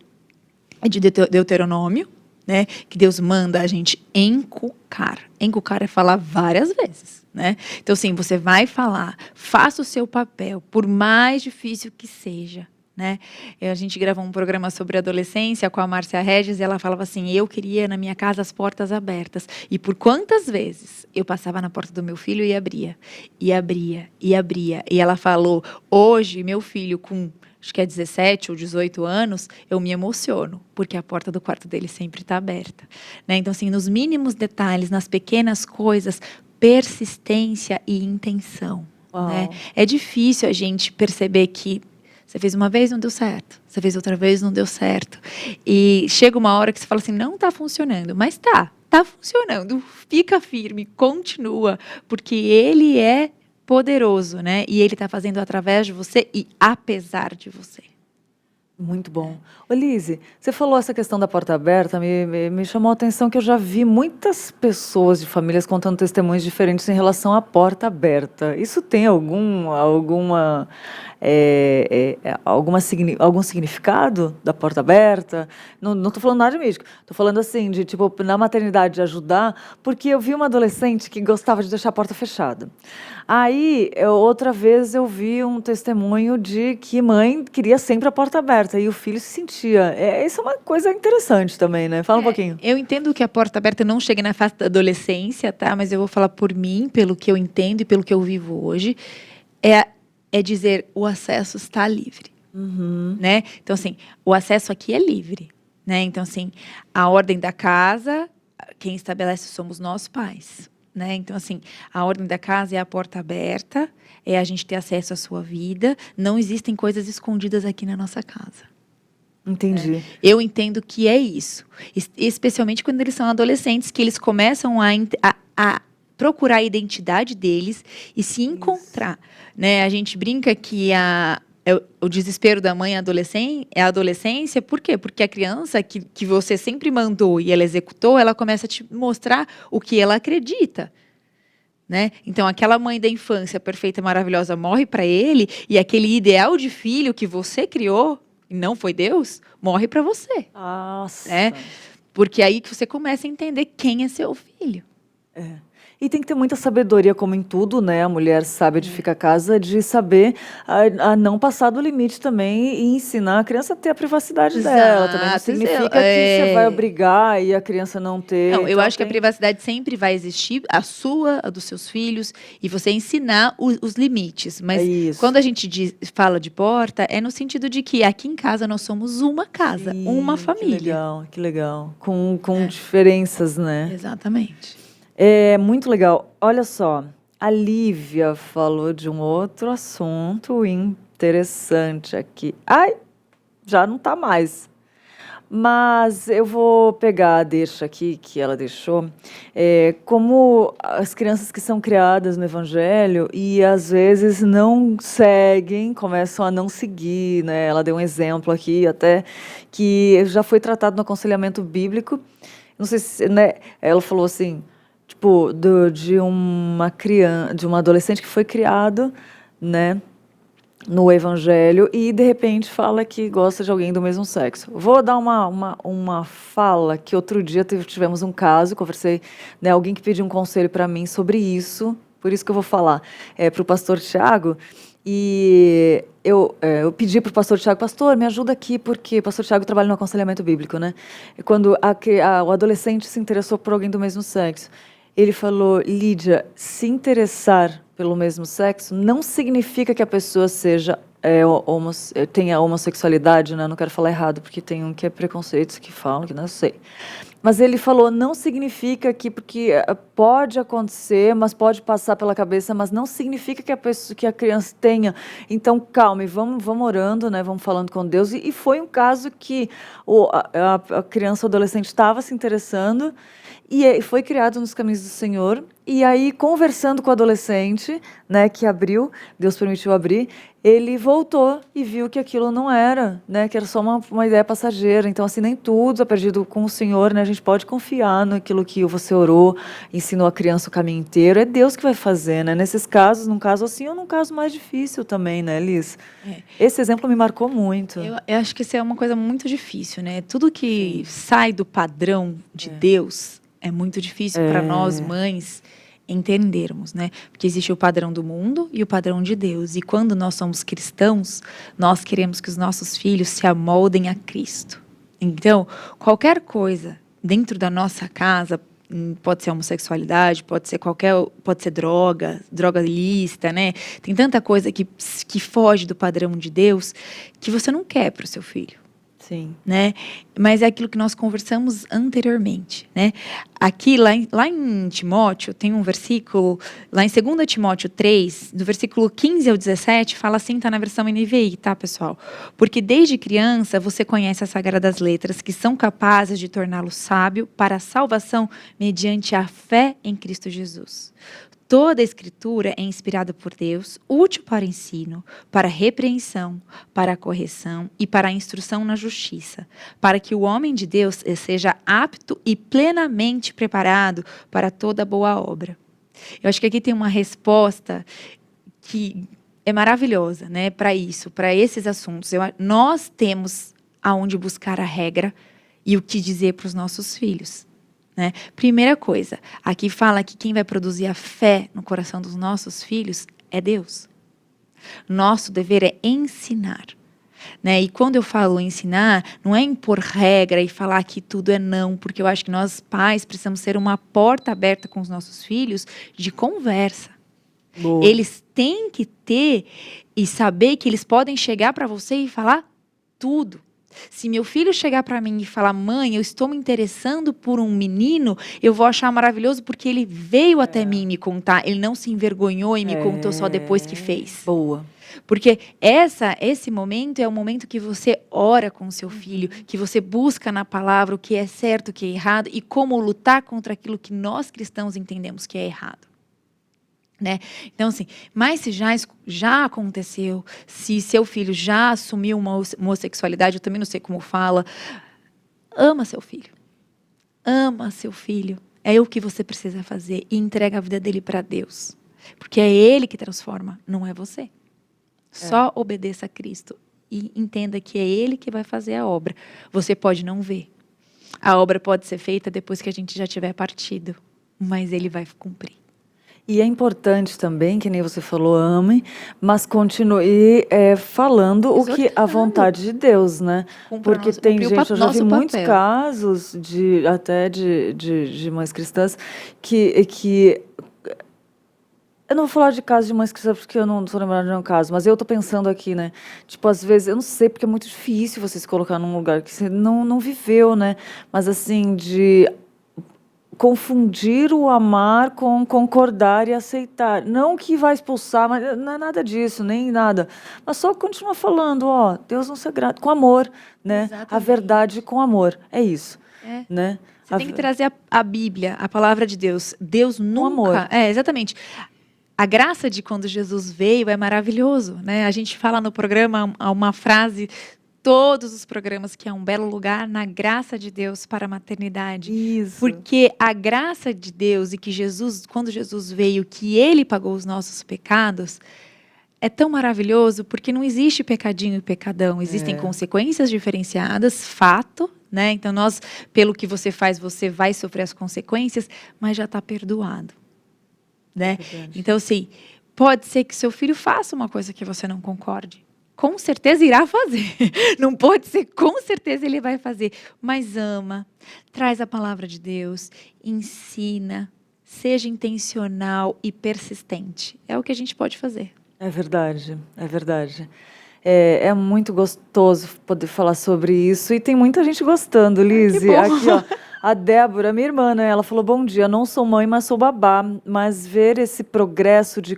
é de Deuteronômio, né? Que Deus manda a gente encucar. Encucar é falar várias vezes, né? Então, assim, você vai falar, faça o seu papel, por mais difícil que seja, né? A gente gravou um programa sobre adolescência com a Márcia Regis, e ela falava assim, eu queria na minha casa as portas abertas. E por quantas vezes eu passava na porta do meu filho e abria, e abria, e abria. E ela falou, hoje meu filho com, acho que é 17 ou 18 anos, eu me emociono, porque a porta do quarto dele sempre está aberta, né? Então, assim, nos mínimos detalhes, nas pequenas coisas, persistência e intenção, né? É difícil a gente perceber que Você fez uma vez, não deu certo. Você fez outra vez, não deu certo. E chega uma hora que você fala assim, não está funcionando. Mas tá funcionando. Fica firme, continua. Porque ele é poderoso, né? E ele está fazendo através de você e apesar de você. Muito bom. Ô, Lise, você falou essa questão da porta aberta, me chamou a atenção que eu já vi muitas pessoas de famílias contando testemunhos diferentes em relação à porta aberta. Isso tem algum significado da porta aberta? Não estou falando nada de místico. Estou falando assim, de tipo, na maternidade de ajudar, porque eu vi uma adolescente que gostava de deixar a porta fechada. Aí, outra vez eu vi um testemunho de que mãe queria sempre a porta aberta e o filho se sentia. Isso é uma coisa interessante também, né? Fala um pouquinho. Eu entendo que a porta aberta não chega na fase da adolescência, tá? Mas eu vou falar por mim, pelo que eu entendo e pelo que eu vivo hoje. É dizer, o acesso está livre. Né? Então, assim, o acesso aqui é livre. Né? Então, assim, a ordem da casa, quem estabelece somos nós pais. Né? Então, assim, a ordem da casa é a porta aberta, é a gente ter acesso à sua vida. Não existem coisas escondidas aqui na nossa casa. Entendi. Eu entendo que é isso. Especialmente quando eles são adolescentes, que eles começam a procurar a identidade deles e se encontrar. Né? A gente brinca que o desespero da mãe é a adolescência. Por quê? Porque a criança que você sempre mandou e ela executou, ela começa a te mostrar o que ela acredita. Né? Então, aquela mãe da infância perfeita, maravilhosa, morre para ele e aquele ideal de filho que você criou, e não foi Deus, morre para você. Nossa. Né? Porque aí que você começa a entender quem é seu filho. E tem que ter muita sabedoria, como em tudo, né? A mulher sabe edificar a casa, de saber a não passar do limite também e ensinar a criança a ter a privacidade dela. Também não significa que você vai obrigar e a criança não ter. Não, eu acho que a privacidade sempre vai existir, a sua, a dos seus filhos, e você ensinar os limites. Mas quando a gente fala de porta, é no sentido de que aqui em casa nós somos uma casa, uma família. Que legal. Com diferenças, né? Exatamente. É muito legal. Olha só, a Lívia falou de um outro assunto interessante aqui. Ai, já não está mais. Mas eu vou pegar a deixa aqui que ela deixou. Como as crianças que são criadas no Evangelho e às vezes não seguem, começam a não seguir, né? Ela deu um exemplo aqui até que já foi tratado no aconselhamento bíblico. Não sei se, né? Ela falou assim, tipo, de uma criança, de uma adolescente que foi criado, né, no Evangelho e de repente fala que gosta de alguém do mesmo sexo. Vou dar uma fala que outro dia tivemos um caso, conversei, né, alguém que pediu um conselho para mim sobre isso, por isso que eu vou falar para o pastor Tiago. E eu pedi para o pastor Tiago, pastor, me ajuda aqui, porque o pastor Tiago trabalha no aconselhamento bíblico, né? E quando o adolescente se interessou por alguém do mesmo sexo, ele falou, Lídia, se interessar pelo mesmo sexo não significa que a pessoa tenha homossexualidade, né? Não quero falar errado, porque tem um que é preconceitos que falam, que não sei. Mas ele falou, não significa porque pode acontecer, mas pode passar pela cabeça, mas não significa que a criança tenha. Então, calma, e vamos orando, né? Vamos falando com Deus. E foi um caso que a criança ou adolescente estava se interessando, e foi criado nos caminhos do Senhor. E aí, conversando com o adolescente, né, que abriu, Deus permitiu abrir, ele voltou e viu que aquilo não era, né, que era só uma ideia passageira. Então, assim, nem tudo está perdido com o Senhor, né? A gente pode confiar naquilo que você orou, ensinou a criança o caminho inteiro. É Deus que vai fazer, né? Nesses casos, num caso assim ou num caso mais difícil também, né, Liz? Esse exemplo me marcou muito. Eu acho que isso é uma coisa muito difícil, né? Tudo que sai do padrão de Deus é muito difícil para nós, mães, entendermos, né? Porque existe o padrão do mundo e o padrão de Deus. E quando nós somos cristãos, nós queremos que os nossos filhos se amoldem a Cristo. Então, qualquer coisa dentro da nossa casa, pode ser homossexualidade, pode ser droga ilícita, né? Tem tanta coisa que foge do padrão de Deus que você não quer para o seu filho. Sim. Né? Mas é aquilo que nós conversamos anteriormente, né? Aqui, lá em Timóteo, tem um versículo, lá em 2 Timóteo 3, do versículo 15 ao 17, fala assim, tá na versão NVI, tá, pessoal? Porque desde criança você conhece as sagradas letras que são capazes de torná-lo sábio para a salvação mediante a fé em Cristo Jesus. Toda a Escritura é inspirada por Deus, útil para o ensino, para a repreensão, para a correção e para a instrução na justiça, para que o homem de Deus seja apto e plenamente preparado para toda boa obra. Eu acho que aqui tem uma resposta que é maravilhosa, né, para isso, para esses assuntos. Nós temos aonde buscar a regra e o que dizer para os nossos filhos. Né? Primeira coisa, aqui fala que quem vai produzir a fé no coração dos nossos filhos é Deus. Nosso dever é ensinar. Né? E quando eu falo ensinar, não é impor regra e falar que tudo é não, porque eu acho que nós pais precisamos ser uma porta aberta com os nossos filhos de conversa. Boa. Eles têm que ter e saber que eles podem chegar para você e falar tudo. Se meu filho chegar para mim e falar, mãe, eu estou me interessando por um menino, eu vou achar maravilhoso porque ele veio até mim me contar. Ele não se envergonhou e me contou só depois que fez. Boa. Porque esse momento é o momento que você ora com o seu filho, que você busca na palavra o que é certo, o que é errado e como lutar contra aquilo que nós cristãos entendemos que é errado. Né? Então, assim, mas se já aconteceu, se seu filho já assumiu uma homossexualidade, eu também não sei como fala, ama seu filho. Ama seu filho. É o que você precisa fazer e entrega a vida dele para Deus. Porque é Ele que transforma, não é você. Só obedeça a Cristo e entenda que é Ele que vai fazer a obra. Você pode não ver. A obra pode ser feita depois que a gente já tiver partido, mas Ele vai cumprir. E é importante também, que nem você falou, ame, mas continue falando o que a vontade de Deus, né? Porque tem gente, eu já vi muitos casos de mães cristãs que eu não vou falar de casos de mães cristãs porque eu não estou lembrando de nenhum caso, mas eu estou pensando aqui, né? Tipo, às vezes, eu não sei, porque é muito difícil você se colocar num lugar que você não viveu, né? Mas assim, de confundir o amar com concordar e aceitar. Não que vai expulsar, mas não é nada disso, nem nada. Mas só continua falando, ó, Deus não sagrado, com amor, né? Exatamente. A verdade com amor, é isso. Né? Você tem que trazer a Bíblia, a palavra de Deus. Deus nunca... Com amor. Exatamente. A graça de quando Jesus veio é maravilhoso, né? A gente fala no programa uma frase... Todos os programas, que é um belo lugar na graça de Deus para a maternidade. Isso. Porque a graça de Deus e que Jesus, quando Jesus veio, que Ele pagou os nossos pecados, é tão maravilhoso porque não existe pecadinho e pecadão. Existem consequências diferenciadas, fato, né? Então, pelo que você faz, você vai sofrer as consequências, mas já está perdoado. Né? Então, assim, pode ser que seu filho faça uma coisa que você não concorde. Com certeza irá fazer. Não pode ser, com certeza ele vai fazer. Mas ama, traz a palavra de Deus, ensina, seja intencional e persistente. É o que a gente pode fazer. É verdade, é verdade. É muito gostoso poder falar sobre isso. E tem muita gente gostando, Lizzy. Aqui, ó. A Débora, minha irmã, né? Ela falou, bom dia, não sou mãe, mas sou babá. Mas ver esse progresso de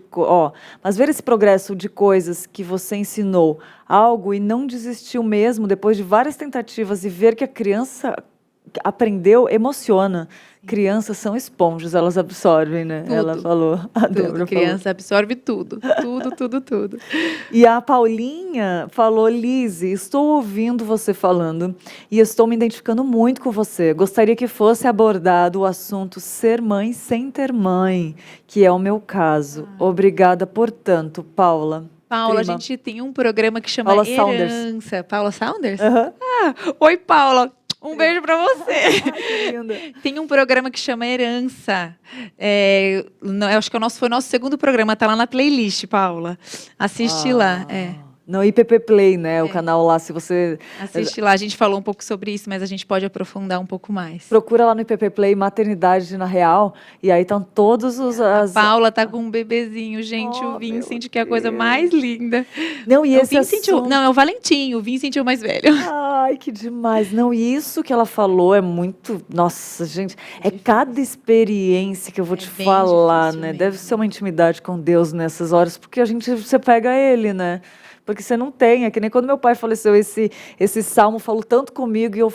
coisas que você ensinou algo e não desistiu mesmo depois de várias tentativas e ver que a criança aprendeu, emociona. Crianças são esponjas, elas absorvem, né? Tudo, ela falou. A Débora criança falou. absorve tudo. Tudo. E a Paulinha falou, Lizzy, estou ouvindo você falando e estou me identificando muito com você. Gostaria que fosse abordado o assunto ser mãe sem ter mãe, que é o meu caso. Obrigada por tanto, Paula. Paula, Prima. a gente tem um programa que chama Paula Herança. Saunders. Paula Saunders? Uhum. Oi, Paula. Um beijo pra você. Ai, que linda. Tem um programa que chama Herança. Eu acho que foi o nosso segundo programa. Tá lá na playlist, Paula. Assiste lá. No IPP Play, né? O canal lá, se você... Assiste lá, a gente falou um pouco sobre isso, mas a gente pode aprofundar um pouco mais. Procura lá no IPP Play, Maternidade na Real, e aí estão todos os... A Paula tá com um bebezinho, gente, Oh, o Vincent, meu que é a coisa Deus. mais linda. Não, e O esse Vincent, assunto... não, é o Valentim, o Vincent é o mais velho. Ai, que demais. Não, e isso que ela falou é muito... Nossa, gente, é cada experiência que eu vou te bem falar, difícil né? mesmo. Deve ser uma intimidade com Deus nessas horas, porque você pega ele, né? Porque você não tem, é que nem quando meu pai faleceu, esse salmo falou tanto comigo e eu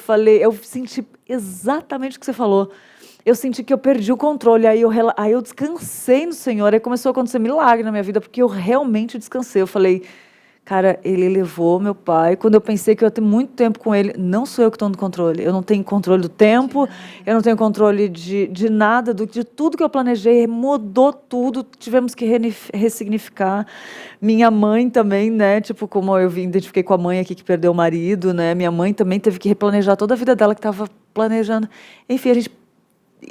senti exatamente o que você falou. Eu senti que eu perdi o controle, aí eu descansei no Senhor, aí começou a acontecer milagre na minha vida, porque eu realmente descansei. Eu falei, cara, ele levou meu pai, quando eu pensei que eu ia ter muito tempo com ele, não sou eu que estou no controle, eu não tenho controle do tempo, eu não tenho controle de nada, de tudo que eu planejei, mudou tudo, tivemos que ressignificar. Minha mãe também, né, tipo, como eu identifiquei com a mãe aqui que perdeu o marido, né, minha mãe também teve que replanejar toda a vida dela que estava planejando. Enfim, a gente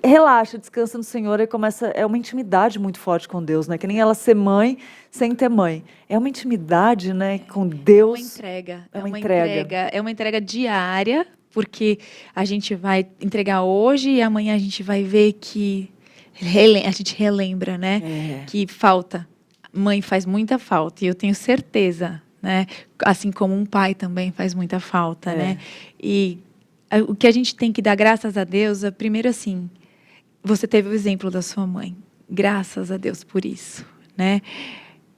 relaxa, descansa no Senhor e começa, é uma intimidade muito forte com Deus, né? Que nem ela ser mãe sem ter mãe. É uma intimidade, né, com Deus. É uma entrega. É uma entrega. É uma entrega diária, porque a gente vai entregar hoje e amanhã a gente vai ver que a gente relembra, né? É. Que falta. Mãe faz muita falta, e eu tenho certeza, né? Assim como um pai também faz muita falta, né? E o que a gente tem que dar graças a Deus é, primeiro assim, você teve o exemplo da sua mãe. Graças a Deus por isso, né?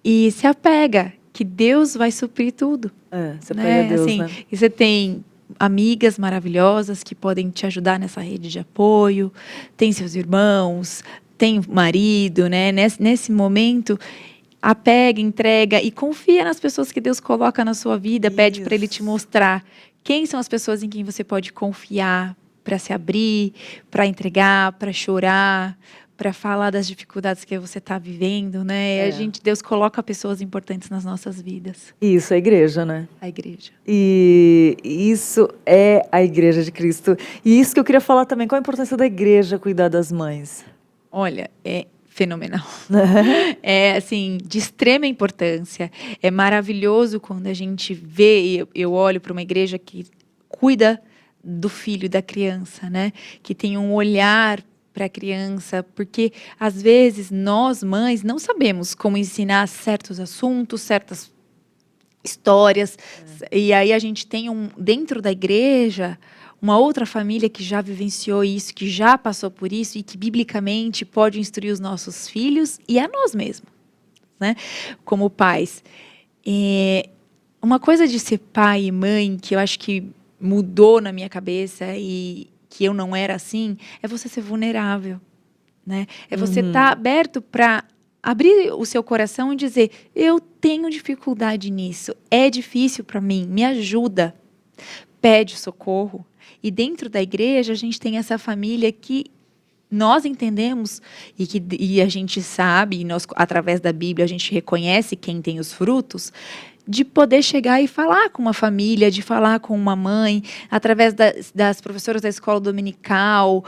E se apega, que Deus vai suprir tudo. Você né? pega Deus, assim, né? E você tem amigas maravilhosas que podem te ajudar nessa rede de apoio, tem seus irmãos, tem o marido, né? Nesse momento, apega, entrega e confia nas pessoas que Deus coloca na sua vida, pede para Ele te mostrar quem são as pessoas em quem você pode confiar para se abrir, para entregar, para chorar, para falar das dificuldades que você está vivendo, né? Deus coloca pessoas importantes nas nossas vidas. Isso, a igreja, né? A igreja. E isso é a igreja de Cristo. E isso que eu queria falar também, qual a importância da igreja cuidar das mães? Olha, é fenomenal. É, assim, de extrema importância. É maravilhoso quando a gente vê, eu olho para uma igreja que cuida do filho, da criança, né? Que tem um olhar para a criança, porque às vezes nós, mães, não sabemos como ensinar certos assuntos, certas histórias, e aí a gente tem dentro da igreja uma outra família que já vivenciou isso, que já passou por isso e que biblicamente pode instruir os nossos filhos e a nós mesmos, né? Como pais. Uma coisa de ser pai e mãe que eu acho que mudou na minha cabeça e que eu não era assim, é você ser vulnerável, né? É você estar aberto para abrir o seu coração e dizer, eu tenho dificuldade nisso, é difícil para mim, me ajuda, pede socorro. E dentro da igreja a gente tem essa família que nós entendemos e a gente sabe, e nós, através da Bíblia a gente reconhece quem tem os frutos, de poder chegar e falar com uma família, de falar com uma mãe, através das professoras da escola dominical,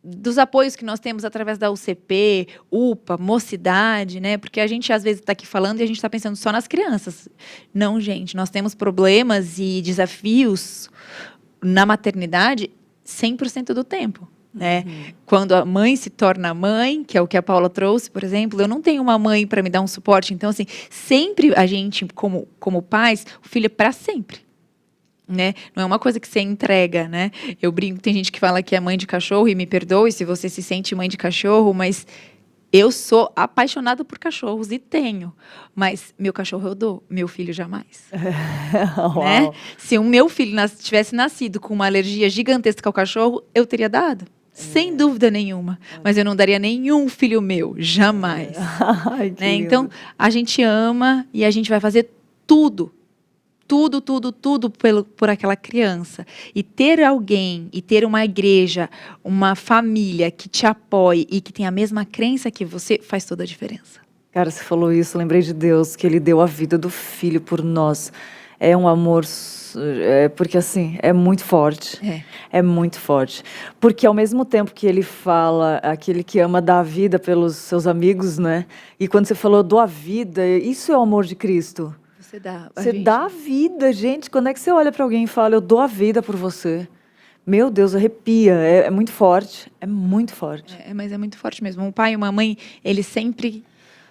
dos apoios que nós temos através da UCP, UPA, Mocidade, né? Porque a gente às vezes está aqui falando e a gente está pensando só nas crianças. Não, gente, nós temos problemas e desafios na maternidade 100% do tempo. Né? Quando a mãe se torna mãe, que é o que a Paula trouxe, por exemplo, eu não tenho uma mãe para me dar um suporte. Então, assim, sempre a gente, como pais, o filho é para sempre. Né? Não é uma coisa que você entrega, né? Eu brinco, tem gente que fala que é mãe de cachorro, e me perdoe se você se sente mãe de cachorro, mas eu sou apaixonada por cachorros e tenho. Mas meu cachorro eu dou, meu filho jamais. Né? Se o meu filho tivesse nascido com uma alergia gigantesca ao cachorro, eu teria dado. Sem dúvida nenhuma. Mas eu não daria nenhum filho meu, jamais. Ai, né? Então, a gente ama e a gente vai fazer tudo por aquela criança. E ter alguém, e ter uma igreja, uma família que te apoie e que tem a mesma crença que você, faz toda a diferença. Cara, você falou isso, lembrei de Deus, que Ele deu a vida do Filho por nós. É um amor, porque assim, é muito forte. É muito forte. Porque ao mesmo tempo que Ele fala, aquele que ama dar a vida pelos seus amigos, né? E quando você falou doar a vida, isso é o amor de Cristo. Você dá. Você dá a vida, gente. Quando é que você olha para alguém e fala, eu dou a vida por você? Meu Deus, arrepia. É muito forte. É muito forte. Mas é muito forte mesmo. Um pai e uma mãe, eles sempre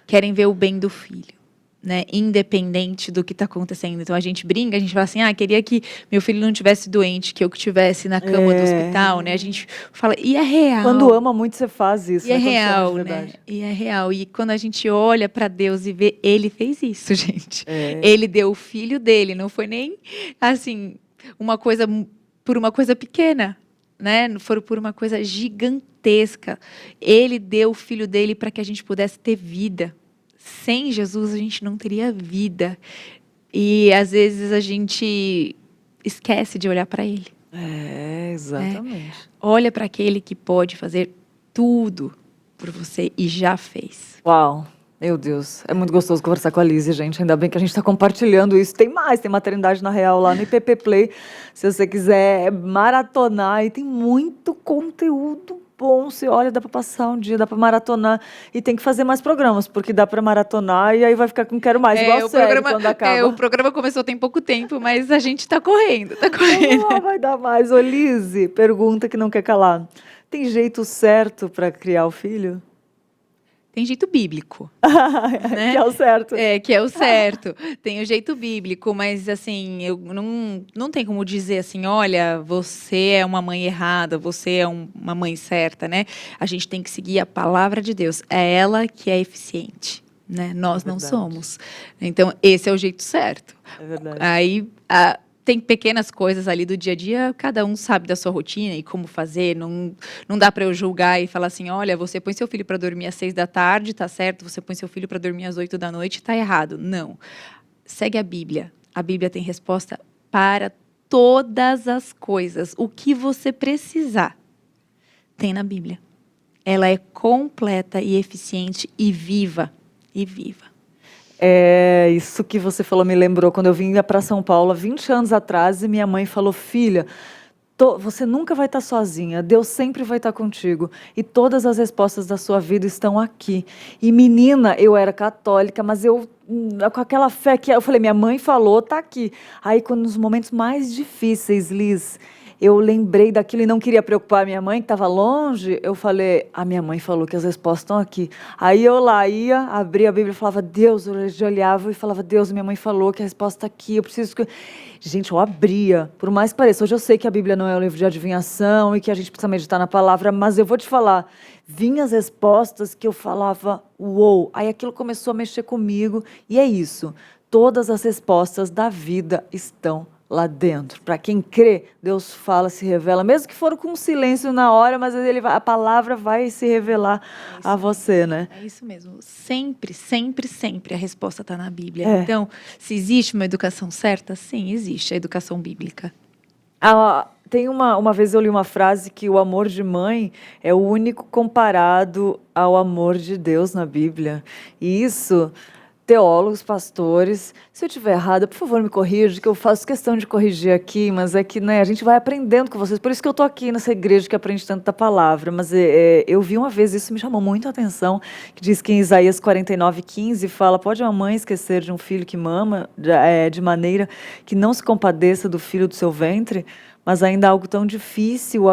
querem ver o bem do filho, né? Independente do que está acontecendo. Então a gente brinca, a gente fala assim, queria que meu filho não tivesse doente, que eu que estivesse na cama do hospital, né? A gente fala, e é real. Quando ama muito, você faz isso, e é né? Quando você ama de real, né? verdade. E é real. E quando a gente olha para Deus e vê, ele fez isso, gente. É. Ele deu o filho dele, não foi nem assim, por uma coisa pequena, né? Não foi por uma coisa gigantesca. Ele deu o filho dele para que a gente pudesse ter vida. Sem Jesus, a gente não teria vida. E, às vezes, a gente esquece de olhar para ele. Exatamente. Olha para aquele que pode fazer tudo por você e já fez. Uau. Meu Deus, é muito gostoso conversar com a Lizzy, gente. Ainda bem que a gente está compartilhando isso. Tem mais, tem Maternidade na Real lá no IPP Play. Se você quiser maratonar, e tem muito conteúdo bom. Você olha, dá para passar um dia, dá para maratonar. E tem que fazer mais programas, porque dá para maratonar e aí vai ficar com quero mais, igual a série quando acaba. O programa começou tem pouco tempo, mas a gente está correndo, Vamos lá, vai dar mais. Ô, Lizzy, pergunta que não quer calar. Tem jeito certo para criar o filho? Tem jeito bíblico. Né? Que é o certo. Que é o certo. Tem o jeito bíblico, mas assim, eu não tem como dizer assim, olha, você é uma mãe errada, você é uma mãe certa, né? A gente tem que seguir a palavra de Deus. É ela que é eficiente, né? Nós não somos. Então, esse é o jeito certo. É verdade. Aí, tem pequenas coisas ali do dia a dia, cada um sabe da sua rotina e como fazer, não dá para eu julgar e falar assim, olha, você põe seu filho para dormir às 6 da tarde, tá certo, você põe seu filho para dormir às 8 da noite, tá errado. Não. Segue a Bíblia tem resposta para todas as coisas, o que você precisar, tem na Bíblia. Ela é completa e eficiente e viva, Isso que você falou me lembrou quando eu vinha para São Paulo há 20 anos atrás e minha mãe falou, filha, você nunca vai estar sozinha, Deus sempre vai estar contigo e todas as respostas da sua vida estão aqui. E menina, eu era católica, mas eu com aquela fé que eu falei, minha mãe falou, tá aqui. Aí quando nos momentos mais difíceis, Liz, eu lembrei daquilo e não queria preocupar a minha mãe, que estava longe. Eu falei, a minha mãe falou que as respostas estão aqui. Aí eu lá ia, abria a Bíblia e falava, Deus, eu olhava e falava, Deus, minha mãe falou que a resposta está aqui, eu preciso que... Gente, eu abria, por mais que pareça. Hoje eu sei que a Bíblia não é um livro de adivinhação e que a gente precisa meditar na palavra, mas eu vou te falar, vinham as respostas que eu falava, uou, aí aquilo começou a mexer comigo, e é isso, todas as respostas da vida estão lá dentro. Para quem crê, Deus fala, se revela, mesmo que for com silêncio na hora, mas a palavra vai se revelar a você, né? É isso mesmo. Sempre, sempre, sempre a resposta está na Bíblia. Então, se existe uma educação certa, sim, existe a educação bíblica. Tem uma vez eu li uma frase que o amor de mãe é o único comparado ao amor de Deus na Bíblia. E isso... Teólogos, pastores, se eu estiver errada, por favor, me corrija, que eu faço questão de corrigir aqui, mas é que, né, a gente vai aprendendo com vocês, por isso que eu estou aqui nessa igreja que aprende tanto da palavra, mas eu vi uma vez, isso me chamou muito a atenção, que diz que em Isaías 49:15 fala, pode uma mãe esquecer de um filho que mama, de maneira que não se compadeça do filho do seu ventre? Mas ainda algo tão difícil,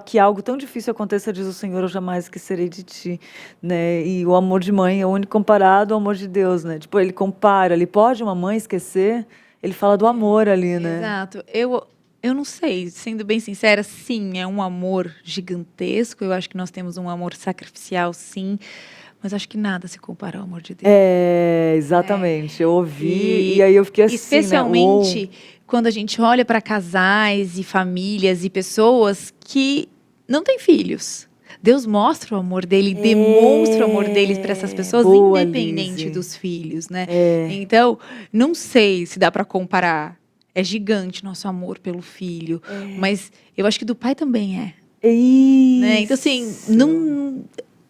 que algo tão difícil aconteça, diz o Senhor, eu jamais esquecerei de ti, né? E o amor de mãe é o único comparado ao amor de Deus, né? Tipo, ele compara, ele pode uma mãe esquecer? Ele fala do amor ali, né? Exato. Eu não sei, sendo bem sincera, sim, é um amor gigantesco, eu acho que nós temos um amor sacrificial, sim, mas acho que nada se compara ao amor de Deus. Exatamente, eu ouvi e aí eu fiquei assim, especialmente quando a gente olha para casais e famílias e pessoas que não têm filhos. Deus mostra o amor dele, demonstra o amor dele para essas pessoas, independente dos filhos, né? Então, não sei se dá para comparar. É gigante nosso amor pelo filho, mas eu acho que do pai também é. Isso. Né? Então, assim,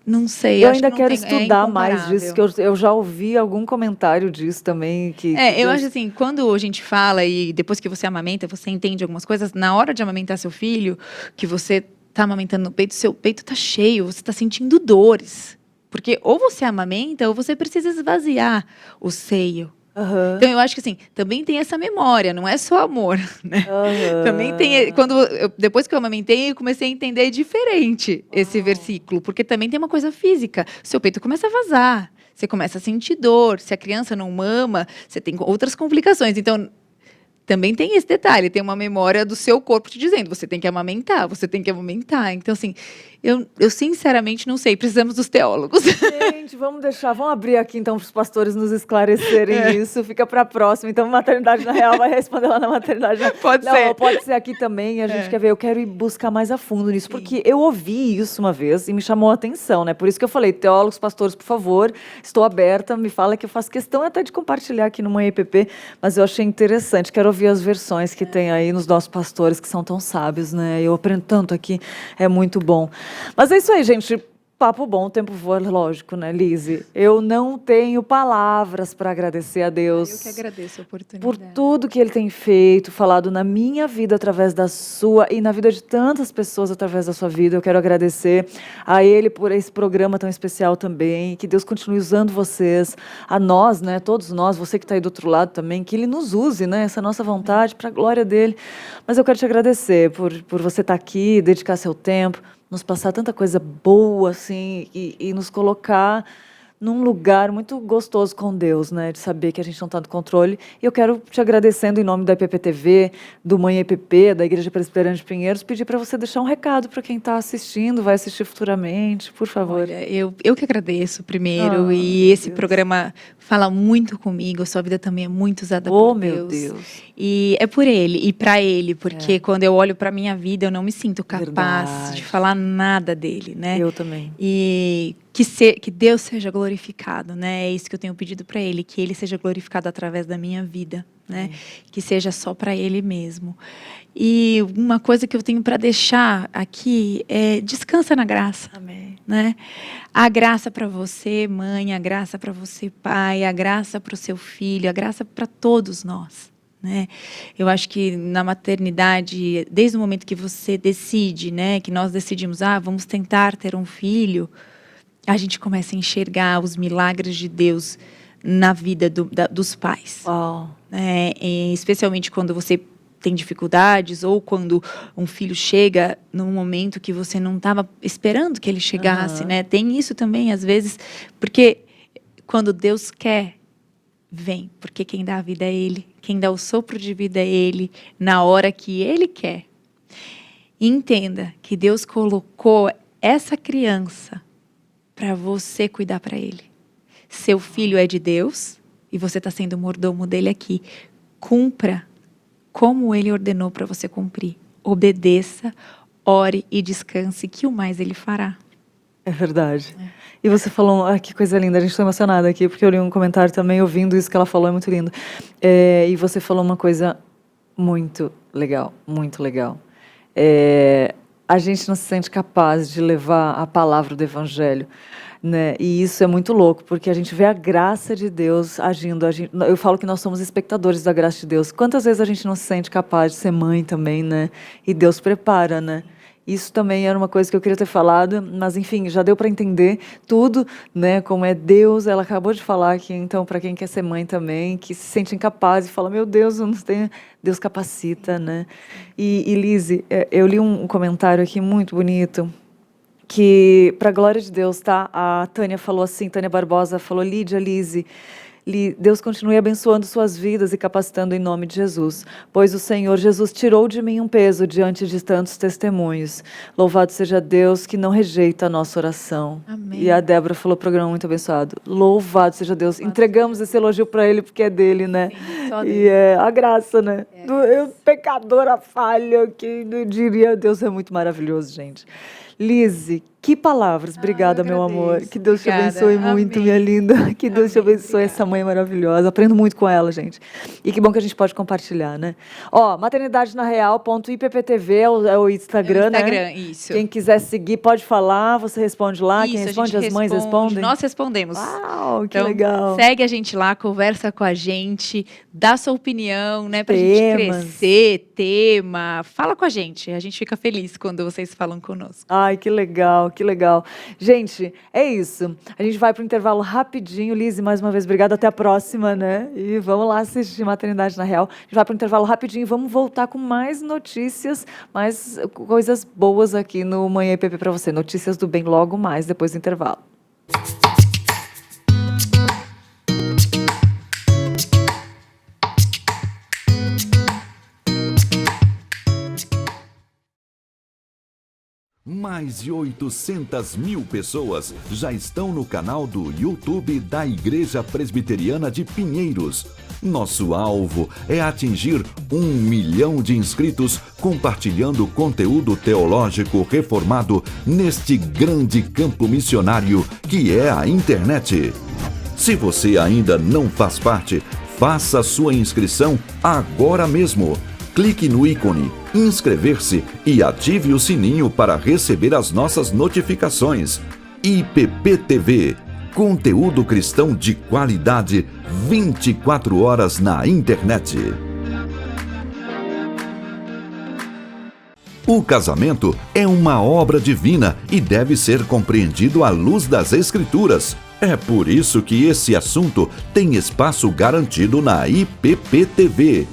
não sei. Eu ainda quero estudar mais disso, que eu já ouvi algum comentário disso também. Eu acho assim, quando a gente fala e depois que você amamenta, você entende algumas coisas, na hora de amamentar seu filho, que você está amamentando no peito, seu peito está cheio, você está sentindo dores. Porque ou você amamenta ou você precisa esvaziar o seio. Aham. Então, eu acho que assim, também tem essa memória, não é só amor, né? Aham. Também tem, depois que eu amamentei, eu comecei a entender diferente esse versículo, porque também tem uma coisa física. Seu peito começa a vazar, você começa a sentir dor. Se a criança não mama, você tem outras complicações. Então, também tem esse detalhe, tem uma memória do seu corpo te dizendo, você tem que amamentar, você tem que amamentar. Então, assim, eu sinceramente não sei, precisamos dos teólogos. Gente, vamos abrir aqui então para os pastores nos esclarecerem isso. Fica para a próxima. Então, Maternidade na Real vai responder lá na Maternidade na... Pode Não, ser. pode ser aqui também. A gente quer ver. Eu quero ir buscar mais a fundo nisso, porque eu ouvi isso uma vez e me chamou a atenção, né? Por isso que eu falei, teólogos, pastores, por favor, estou aberta. Me fala que eu faço questão até de compartilhar aqui no Manhã EPP, mas eu achei interessante. Quero ouvir as versões que tem aí nos nossos pastores, que são tão sábios, né? Eu aprendo tanto aqui, é muito bom. Mas é isso aí, gente. Papo bom, tempo voa, lógico, né, Lise? Eu não tenho palavras para agradecer a Deus. Eu que agradeço a oportunidade. Por tudo que Ele tem feito, falado na minha vida através da sua e na vida de tantas pessoas através da sua vida. Eu quero agradecer a Ele por esse programa tão especial também. Que Deus continue usando vocês, a nós, né, todos nós, você que está aí do outro lado também, que Ele nos use, né, essa nossa vontade para a glória dEle. Mas eu quero te agradecer por você estar aqui, dedicar seu tempo, nos passar tanta coisa boa, assim, e nos colocar num lugar muito gostoso com Deus, né? De saber que a gente não está no controle. E eu quero te agradecendo em nome da IPPTV, do Manhã EPP, da Igreja Presbiteriana de Pinheiros, pedir para você deixar um recado para quem está assistindo, vai assistir futuramente, por favor. Olha, eu que agradeço primeiro, e esse programa fala muito comigo, a sua vida também é muito usada por Deus. Meu Deus. E é por Ele e para Ele, porque quando eu olho para minha vida, eu não me sinto capaz Verdade. de falar nada dele, né? Eu também. E que Deus seja glorificado, né? É isso que eu tenho pedido para Ele, que Ele seja glorificado através da minha vida, né? Que seja só para Ele mesmo. E uma coisa que eu tenho para deixar aqui é descansa na graça. Amém. Né? A graça para você, mãe, a graça para você, pai, a graça para o seu filho, a graça para todos nós. Né? Eu acho que na maternidade, desde o momento que você decide, né, que nós decidimos, vamos tentar ter um filho, a gente começa a enxergar os milagres de Deus na vida dos pais. Uau. E especialmente quando você tem dificuldades ou quando um filho chega num momento que você não estava esperando que ele chegasse, né? Tem isso também, às vezes, porque quando Deus quer, vem, porque quem dá a vida é Ele, quem dá o sopro de vida é Ele, na hora que Ele quer. E entenda que Deus colocou essa criança para você cuidar para Ele. Seu filho é de Deus e você está sendo o mordomo dele aqui. Cumpra como Ele ordenou para você cumprir. Obedeça, ore e descanse, que o mais Ele fará. É verdade. E você falou, que coisa linda, a gente está emocionada aqui, porque eu li um comentário também, ouvindo isso que ela falou, é muito lindo. E você falou uma coisa muito legal, muito legal. A gente não se sente capaz de levar a palavra do Evangelho, né? E isso é muito louco, porque a gente vê a graça de Deus agindo. Eu falo que nós somos espectadores da graça de Deus. Quantas vezes a gente não se sente capaz de ser mãe também, né? E Deus prepara, né? Isso também era uma coisa que eu queria ter falado, mas enfim, já deu para entender tudo, né? Como é Deus. Ela acabou de falar aqui, então, para quem quer ser mãe também, que se sente incapaz e fala, meu Deus, eu não tenho... Deus capacita, né? E Lise, eu li um comentário aqui muito bonito, que, para a glória de Deus, tá? A Tânia falou assim, Tânia Barbosa falou, Lídia, Lise, Deus continue abençoando suas vidas e capacitando em nome de Jesus, pois o Senhor Jesus tirou de mim um peso diante de tantos testemunhos. Louvado seja Deus que não rejeita a nossa oração. Amém. E a Débora falou, programa muito abençoado. Louvado seja Deus. Entregamos esse elogio para Ele porque é dele, né? Sim, só E dele. é a graça, né? Eu, pecadora falha, que não diria, Deus é muito maravilhoso, gente. Lise, que palavras. Obrigada, eu meu amor. agradeço. Que Deus Obrigada. te abençoe muito, Amém. minha linda. Que Deus te Amém. abençoe, Obrigada. essa mãe maravilhosa. Aprendo muito com ela, gente. E que bom que a gente pode compartilhar, né? Maternidade na Real.ipptv é o Instagram, né? Instagram, isso. Quem quiser seguir, pode falar, você responde lá. Isso, Quem a responde, gente as mães responde, respondem? Nós respondemos. Uau, que Então, legal. segue a gente lá, conversa com a gente, dá sua opinião, né? Pra Temas. gente crescer, tema. Fala com a gente fica feliz quando vocês falam conosco. Ai, que legal, que legal. Gente, é isso. A gente vai para o intervalo rapidinho. Lizzy, mais uma vez, obrigada. Até a próxima, né? E vamos lá assistir Maternidade na Real. A gente vai para o intervalo rapidinho e vamos voltar com mais notícias, mais coisas boas aqui no Manhã IPP para você. Notícias do bem logo mais, depois do intervalo. Mais de 800 mil pessoas já estão no canal do YouTube da Igreja Presbiteriana de Pinheiros. Nosso alvo é atingir 1 milhão de inscritos compartilhando conteúdo teológico reformado neste grande campo missionário que é a internet. Se você ainda não faz parte, faça sua inscrição agora mesmo. Clique no ícone inscrever-se e ative o sininho para receber as nossas notificações. IPP TV, conteúdo cristão de qualidade 24 horas na internet. O casamento é uma obra divina e deve ser compreendido à luz das Escrituras. É por isso que esse assunto tem espaço garantido na IPP TV.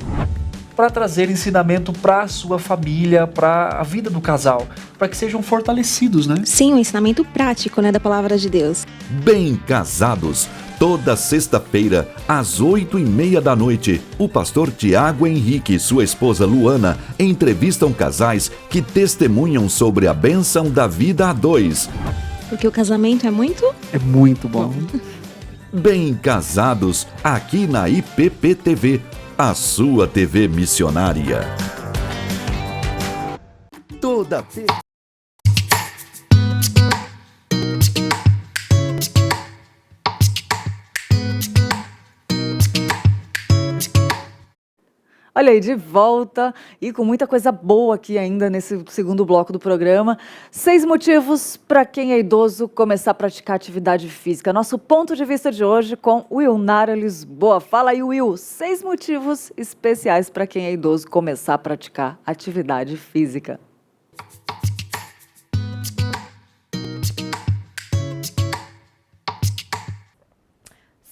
Para trazer ensinamento para a sua família, para a vida do casal, para que sejam fortalecidos, né? Sim, um ensinamento prático, né, da palavra de Deus. Bem Casados, toda sexta-feira, às 8h30 da noite, o pastor Tiago Henrique e sua esposa Luana entrevistam casais que testemunham sobre a bênção da vida a dois. Porque o casamento é muito... É muito bom. Bem Casados, aqui na IPP TV, a sua TV missionária. Toda Olha aí, de volta e com muita coisa boa aqui ainda nesse segundo bloco do programa. 6 motivos para quem é idoso começar a praticar atividade física. Nosso ponto de vista de hoje com Wilnara Lisboa. Fala aí, Will. 6 motivos especiais para quem é idoso começar a praticar atividade física.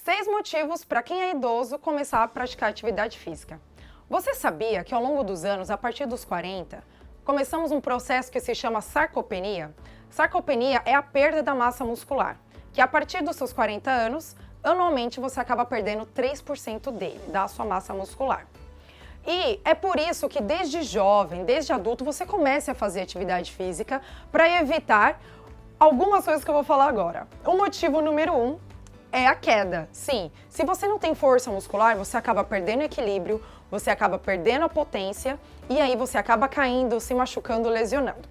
Seis motivos para quem é idoso começar a praticar atividade física. Você sabia que ao longo dos anos, a partir dos 40, começamos um processo que se chama sarcopenia? Sarcopenia é a perda da massa muscular, que a partir dos seus 40 anos, anualmente você acaba perdendo 3% dele, da sua massa muscular. E é por isso que desde jovem, desde adulto, você comece a fazer atividade física para evitar algumas coisas que eu vou falar agora. O motivo número 1 é a queda. Sim, se você não tem força muscular, você acaba perdendo equilíbrio, você acaba perdendo a potência e aí você acaba caindo, se machucando, lesionando.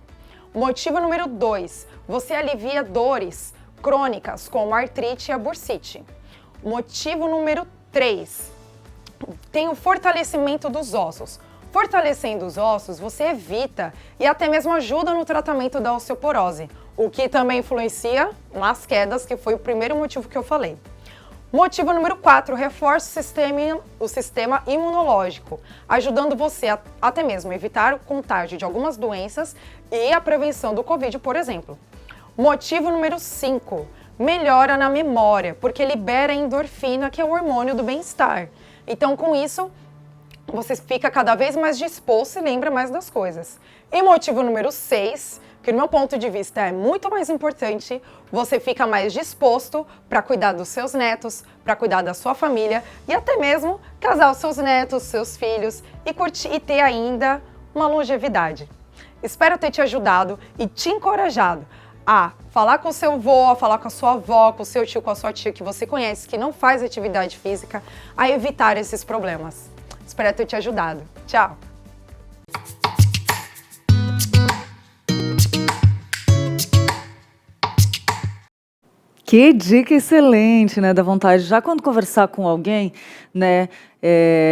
Motivo número 2, você alivia dores crônicas como a artrite e a bursite. Motivo número 3, tem o fortalecimento dos ossos. Fortalecendo os ossos, você evita e até mesmo ajuda no tratamento da osteoporose, o que também influencia nas quedas, que foi o primeiro motivo que eu falei. Motivo número 4, reforça o sistema imunológico, ajudando você a até mesmo evitar o contágio de algumas doenças e a prevenção do Covid, por exemplo. Motivo número 5, melhora na memória, porque libera a endorfina, que é o hormônio do bem-estar. Então, com isso, você fica cada vez mais disposto e lembra mais das coisas. E motivo número 6, que no meu ponto de vista é muito mais importante, você fica mais disposto para cuidar dos seus netos, para cuidar da sua família e até mesmo casar os seus netos, seus filhos e curtir e ter ainda uma longevidade. Espero ter te ajudado e te encorajado a falar com o seu avô, a falar com a sua avó, com o seu tio, com a sua tia que você conhece, que não faz atividade física, a evitar esses problemas. Espero ter te ajudado. Tchau! Que dica excelente, né? Da vontade, já quando conversar com alguém, né?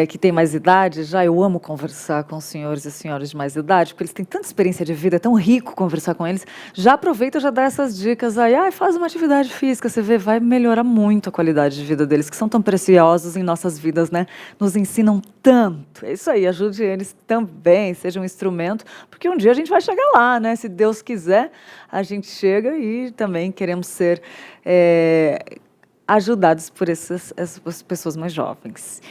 que têm mais idade, eu amo conversar com os senhores e senhoras de mais idade, porque eles têm tanta experiência de vida, é tão rico conversar com eles. Já aproveita e já dá essas dicas aí. Faz uma atividade física, você vê, vai melhorar muito a qualidade de vida deles, que são tão preciosos em nossas vidas, né? Nos ensinam tanto. É isso aí, ajude eles também, seja um instrumento, porque um dia a gente vai chegar lá, né? Se Deus quiser, a gente chega e também queremos ser ajudados por essas pessoas mais jovens.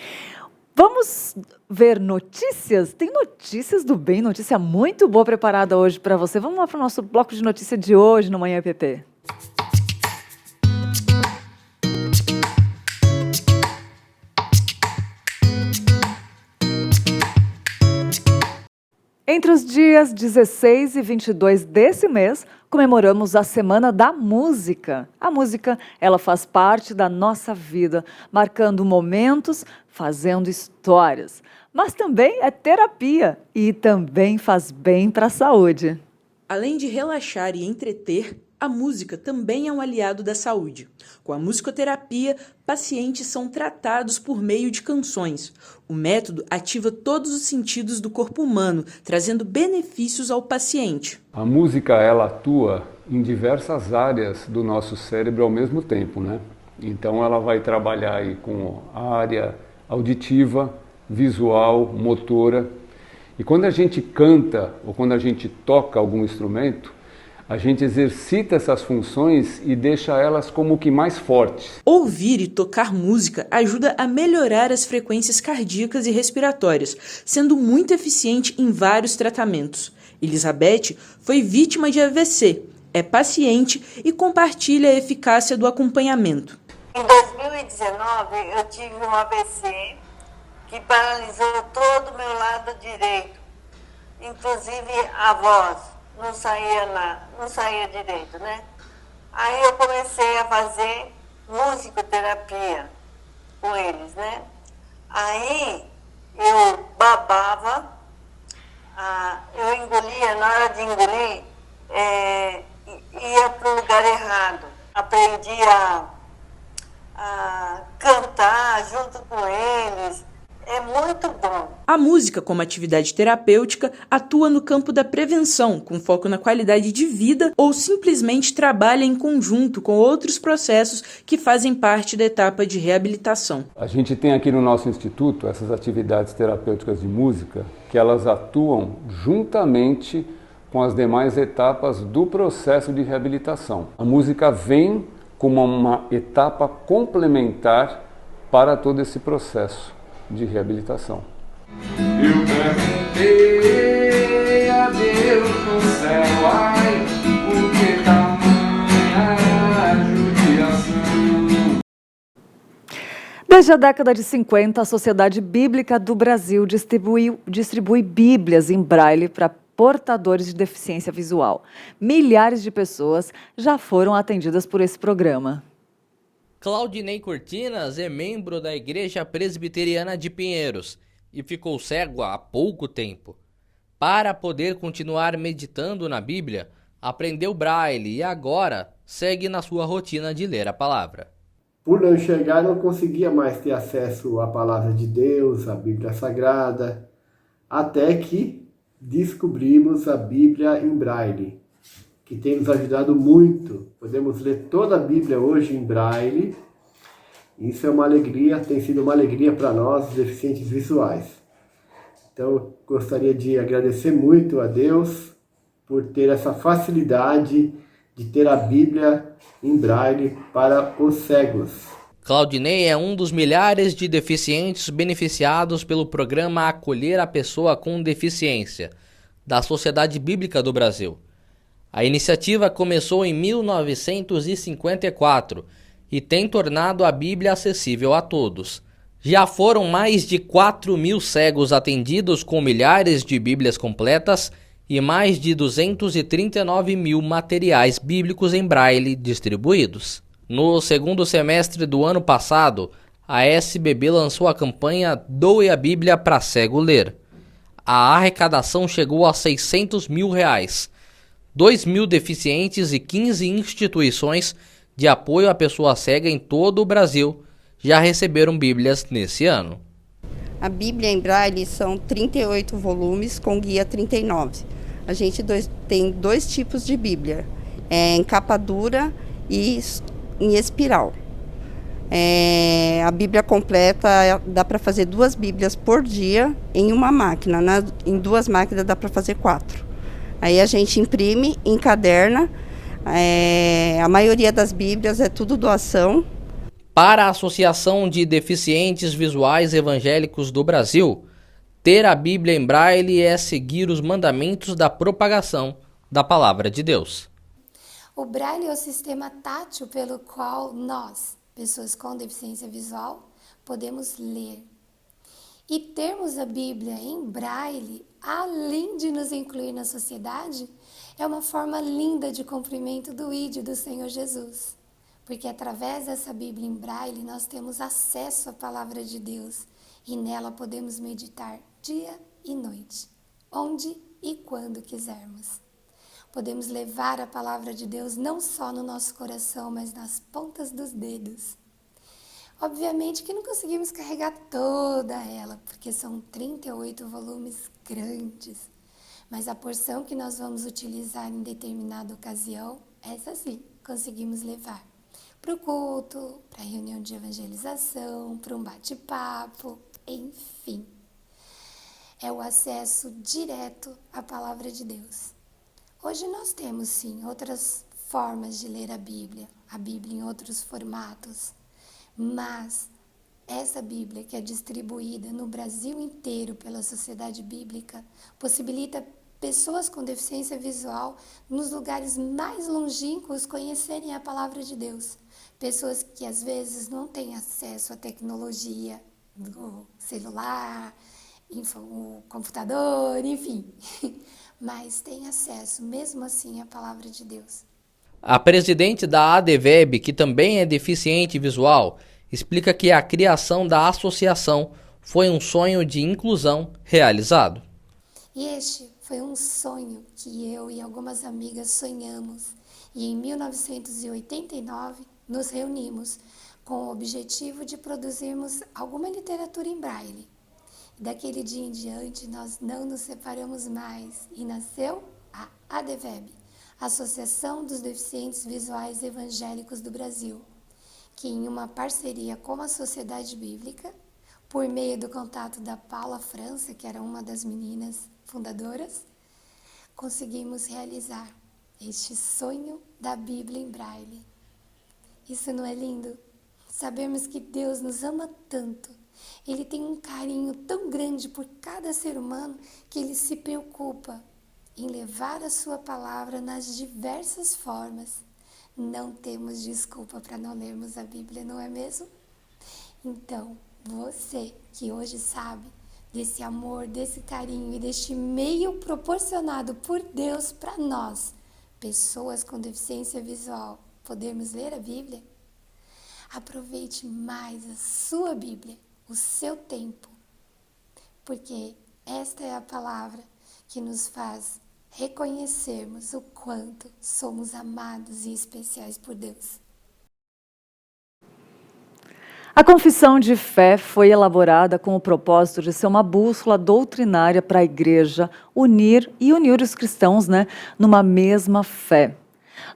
Vamos ver notícias? Tem notícias do bem, notícia muito boa preparada hoje para você. Vamos lá para o nosso bloco de notícia de hoje no Manhã EPP. Entre os dias 16 e 22 desse mês, comemoramos a Semana da Música. A música, ela faz parte da nossa vida, marcando momentos, fazendo histórias. Mas também é terapia e também faz bem para a saúde. Além de relaxar e entreter, a música também é um aliado da saúde. Com a musicoterapia, pacientes são tratados por meio de canções. O método ativa todos os sentidos do corpo humano, trazendo benefícios ao paciente. A música, ela atua em diversas áreas do nosso cérebro ao mesmo tempo, né? Então ela vai trabalhar aí com a área auditiva, visual, motora. E quando a gente canta ou quando a gente toca algum instrumento, a gente exercita essas funções e deixa elas como que mais fortes. Ouvir e tocar música ajuda a melhorar as frequências cardíacas e respiratórias, sendo muito eficiente em vários tratamentos. Elizabeth foi vítima de AVC, é paciente e compartilha a eficácia do acompanhamento. Em 2019, eu tive um AVC que paralisou todo o meu lado direito, inclusive a voz. Não saía direito, né? Aí eu comecei a fazer musicoterapia com eles, né? Aí eu babava, eu engolia, na hora de engolir, ia para o lugar errado. Aprendi a cantar junto com eles. É muito bom. A música, como atividade terapêutica, atua no campo da prevenção, com foco na qualidade de vida, ou simplesmente trabalha em conjunto com outros processos que fazem parte da etapa de reabilitação. A gente tem aqui no nosso instituto essas atividades terapêuticas de música, que elas atuam juntamente com as demais etapas do processo de reabilitação. A música vem como uma etapa complementar para todo esse processo de reabilitação. Eu perguntei a Deus no céu, ai, por que tamanha judiação? Desde a década de 50, a Sociedade Bíblica do Brasil distribui Bíblias em braille para portadores de deficiência visual. Milhares de pessoas já foram atendidas por esse programa. Claudinei Cortinas é membro da Igreja Presbiteriana de Pinheiros e ficou cego há pouco tempo. Para poder continuar meditando na Bíblia, aprendeu braille e agora segue na sua rotina de ler a palavra. Por não enxergar, não conseguia mais ter acesso à palavra de Deus, à Bíblia Sagrada, até que descobrimos a Bíblia em braille, que tem nos ajudado muito. Podemos ler toda a Bíblia hoje em braille. Isso é uma alegria, tem sido uma alegria para nós, deficientes visuais. Então, eu gostaria de agradecer muito a Deus por ter essa facilidade de ter a Bíblia em braille para os cegos. Claudinei é um dos milhares de deficientes beneficiados pelo programa Acolher a Pessoa com Deficiência, da Sociedade Bíblica do Brasil. A iniciativa começou em 1954 e tem tornado a Bíblia acessível a todos. Já foram mais de 4.000 cegos atendidos com milhares de Bíblias completas e mais de 239.000 materiais bíblicos em braille distribuídos. No segundo semestre do ano passado, a SBB lançou a campanha Doe a Bíblia para Cego Ler. A arrecadação chegou a R$600 mil. 2.000 deficientes e 15 instituições de apoio à pessoa cega em todo o Brasil já receberam Bíblias nesse ano. A Bíblia em Braille são 38 volumes com guia 39. A gente tem dois tipos de Bíblia, em capa dura e em espiral. A Bíblia completa, dá para fazer 2 Bíblias por dia em uma máquina. Em 2 máquinas dá para fazer 4. Aí a gente imprime, encaderna. A maioria das Bíblias é tudo doação. Para a Associação de Deficientes Visuais Evangélicos do Brasil, ter a Bíblia em Braille é seguir os mandamentos da propagação da Palavra de Deus. O Braille é o sistema tátil pelo qual nós, pessoas com deficiência visual, podemos ler. E termos a Bíblia em Braille, além de nos incluir na sociedade, é uma forma linda de cumprimento do ID do Senhor Jesus. Porque através dessa Bíblia em Braille nós temos acesso à Palavra de Deus e nela podemos meditar dia e noite, onde e quando quisermos. Podemos levar a Palavra de Deus não só no nosso coração, mas nas pontas dos dedos. Obviamente que não conseguimos carregar toda ela, porque são 38 volumes grandes, mas a porção que nós vamos utilizar em determinada ocasião, essa sim, conseguimos levar. Para o culto, para a reunião de evangelização, para um bate-papo, enfim. É o acesso direto à Palavra de Deus. Hoje nós temos, sim, outras formas de ler a Bíblia em outros formatos, mas essa Bíblia que é distribuída no Brasil inteiro pela Sociedade Bíblica possibilita pessoas com deficiência visual nos lugares mais longínquos conhecerem a Palavra de Deus. Pessoas que às vezes não têm acesso à tecnologia do celular, o computador, enfim, mas têm acesso mesmo assim à Palavra de Deus. A presidente da ADVEB, que também é deficiente visual, explica que a criação da associação foi um sonho de inclusão realizado. E este foi um sonho que eu e algumas amigas sonhamos. E em 1989 nos reunimos com o objetivo de produzirmos alguma literatura em Braille. E daquele dia em diante nós não nos separamos mais e nasceu a ADVEB, Associação dos Deficientes Visuais Evangélicos do Brasil, que em uma parceria com a Sociedade Bíblica, por meio do contato da Paula França, que era uma das meninas fundadoras, conseguimos realizar este sonho da Bíblia em Braille. Isso não é lindo? Sabermos que Deus nos ama tanto, Ele tem um carinho tão grande por cada ser humano que Ele se preocupa em levar a sua palavra nas diversas formas. Não temos desculpa para não lermos a Bíblia, não é mesmo? Então, você que hoje sabe desse amor, desse carinho e deste meio proporcionado por Deus para nós, pessoas com deficiência visual, podermos ler a Bíblia, aproveite mais a sua Bíblia, o seu tempo, porque esta é a palavra que nos faz reconhecermos o quanto somos amados e especiais por Deus. A confissão de fé foi elaborada com o propósito de ser uma bússola doutrinária para a igreja unir os cristãos, numa mesma fé.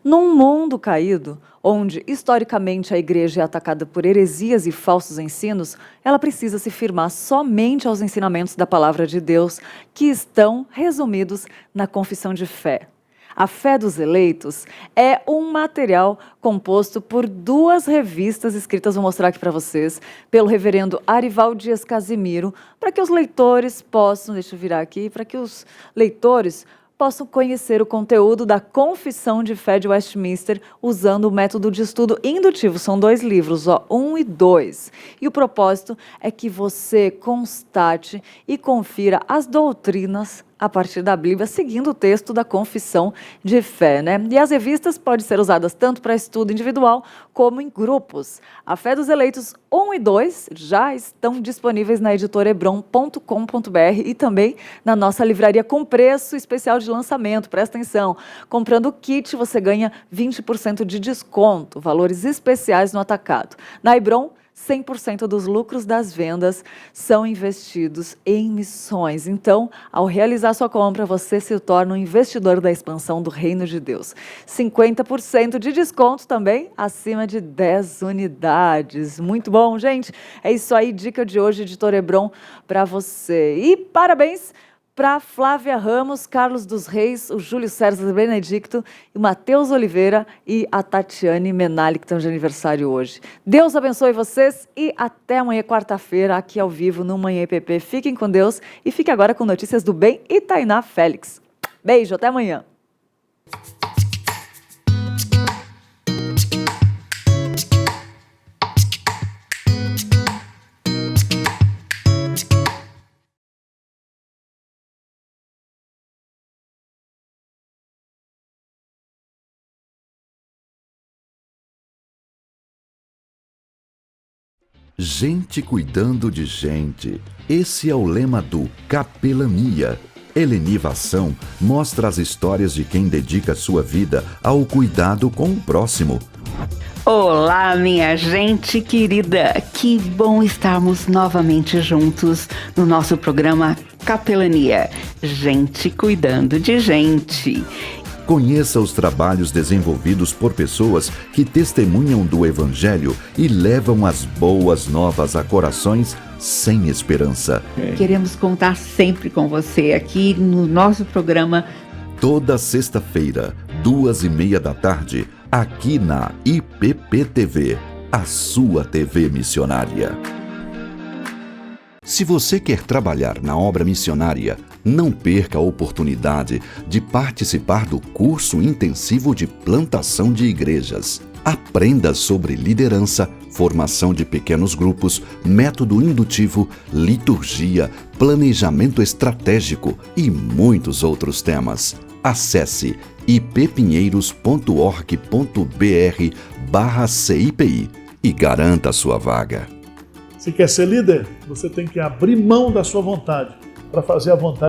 Num mundo caído, onde historicamente a igreja é atacada por heresias e falsos ensinos, ela precisa se firmar somente aos ensinamentos da palavra de Deus, que estão resumidos na confissão de fé. A Fé dos Eleitos é um material composto por 2 revistas escritas, vou mostrar aqui para vocês, pelo reverendo Arival Dias Casimiro, para que os leitores possam, deixa eu virar aqui, para que os leitores possam conhecer o conteúdo da Confissão de Fé de Westminster usando o método de estudo indutivo. São 2 livros, 1 e 2. E o propósito é que você constate e confira as doutrinas a partir da Bíblia, seguindo o texto da Confissão de Fé, E as revistas podem ser usadas tanto para estudo individual como em grupos. A Fé dos Eleitos 1 e 2 já estão disponíveis na editora hebron.com.br e também na nossa livraria com preço especial de lançamento. Presta atenção, comprando o kit você ganha 20% de desconto, valores especiais no atacado. Na Hebron, 100% dos lucros das vendas são investidos em missões. Então, ao realizar sua compra, você se torna um investidor da expansão do Reino de Deus. 50% de desconto também, acima de 10 unidades. Muito bom, gente? É isso aí, dica de hoje, Editor Hebron, para você. E parabéns para Flávia Ramos, Carlos dos Reis, o Júlio César Benedicto, o Matheus Oliveira e a Tatiane Menali, que estão de aniversário hoje. Deus abençoe vocês e até amanhã, quarta-feira, aqui ao vivo no Manhã IPP. Fiquem com Deus e fique agora com notícias do bem e Tainá Félix. Beijo, até amanhã. Gente cuidando de gente. Esse é o lema do Capelania. Helenivação mostra as histórias de quem dedica sua vida ao cuidado com o próximo. Olá, minha gente querida! Que bom estarmos novamente juntos no nosso programa Capelania. Gente cuidando de gente. Conheça os trabalhos desenvolvidos por pessoas que testemunham do Evangelho e levam as boas novas a corações sem esperança. Queremos contar sempre com você aqui no nosso programa. Toda sexta-feira, 2:30 da tarde, aqui na IPP-TV, a sua TV missionária. Se você quer trabalhar na obra missionária, não perca a oportunidade de participar do curso intensivo de plantação de igrejas. Aprenda sobre liderança, formação de pequenos grupos, método indutivo, liturgia, planejamento estratégico e muitos outros temas. Acesse ippinheiros.org.br/CIPI e garanta a sua vaga. Se quer ser líder, você tem que abrir mão da sua vontade para fazer a vontade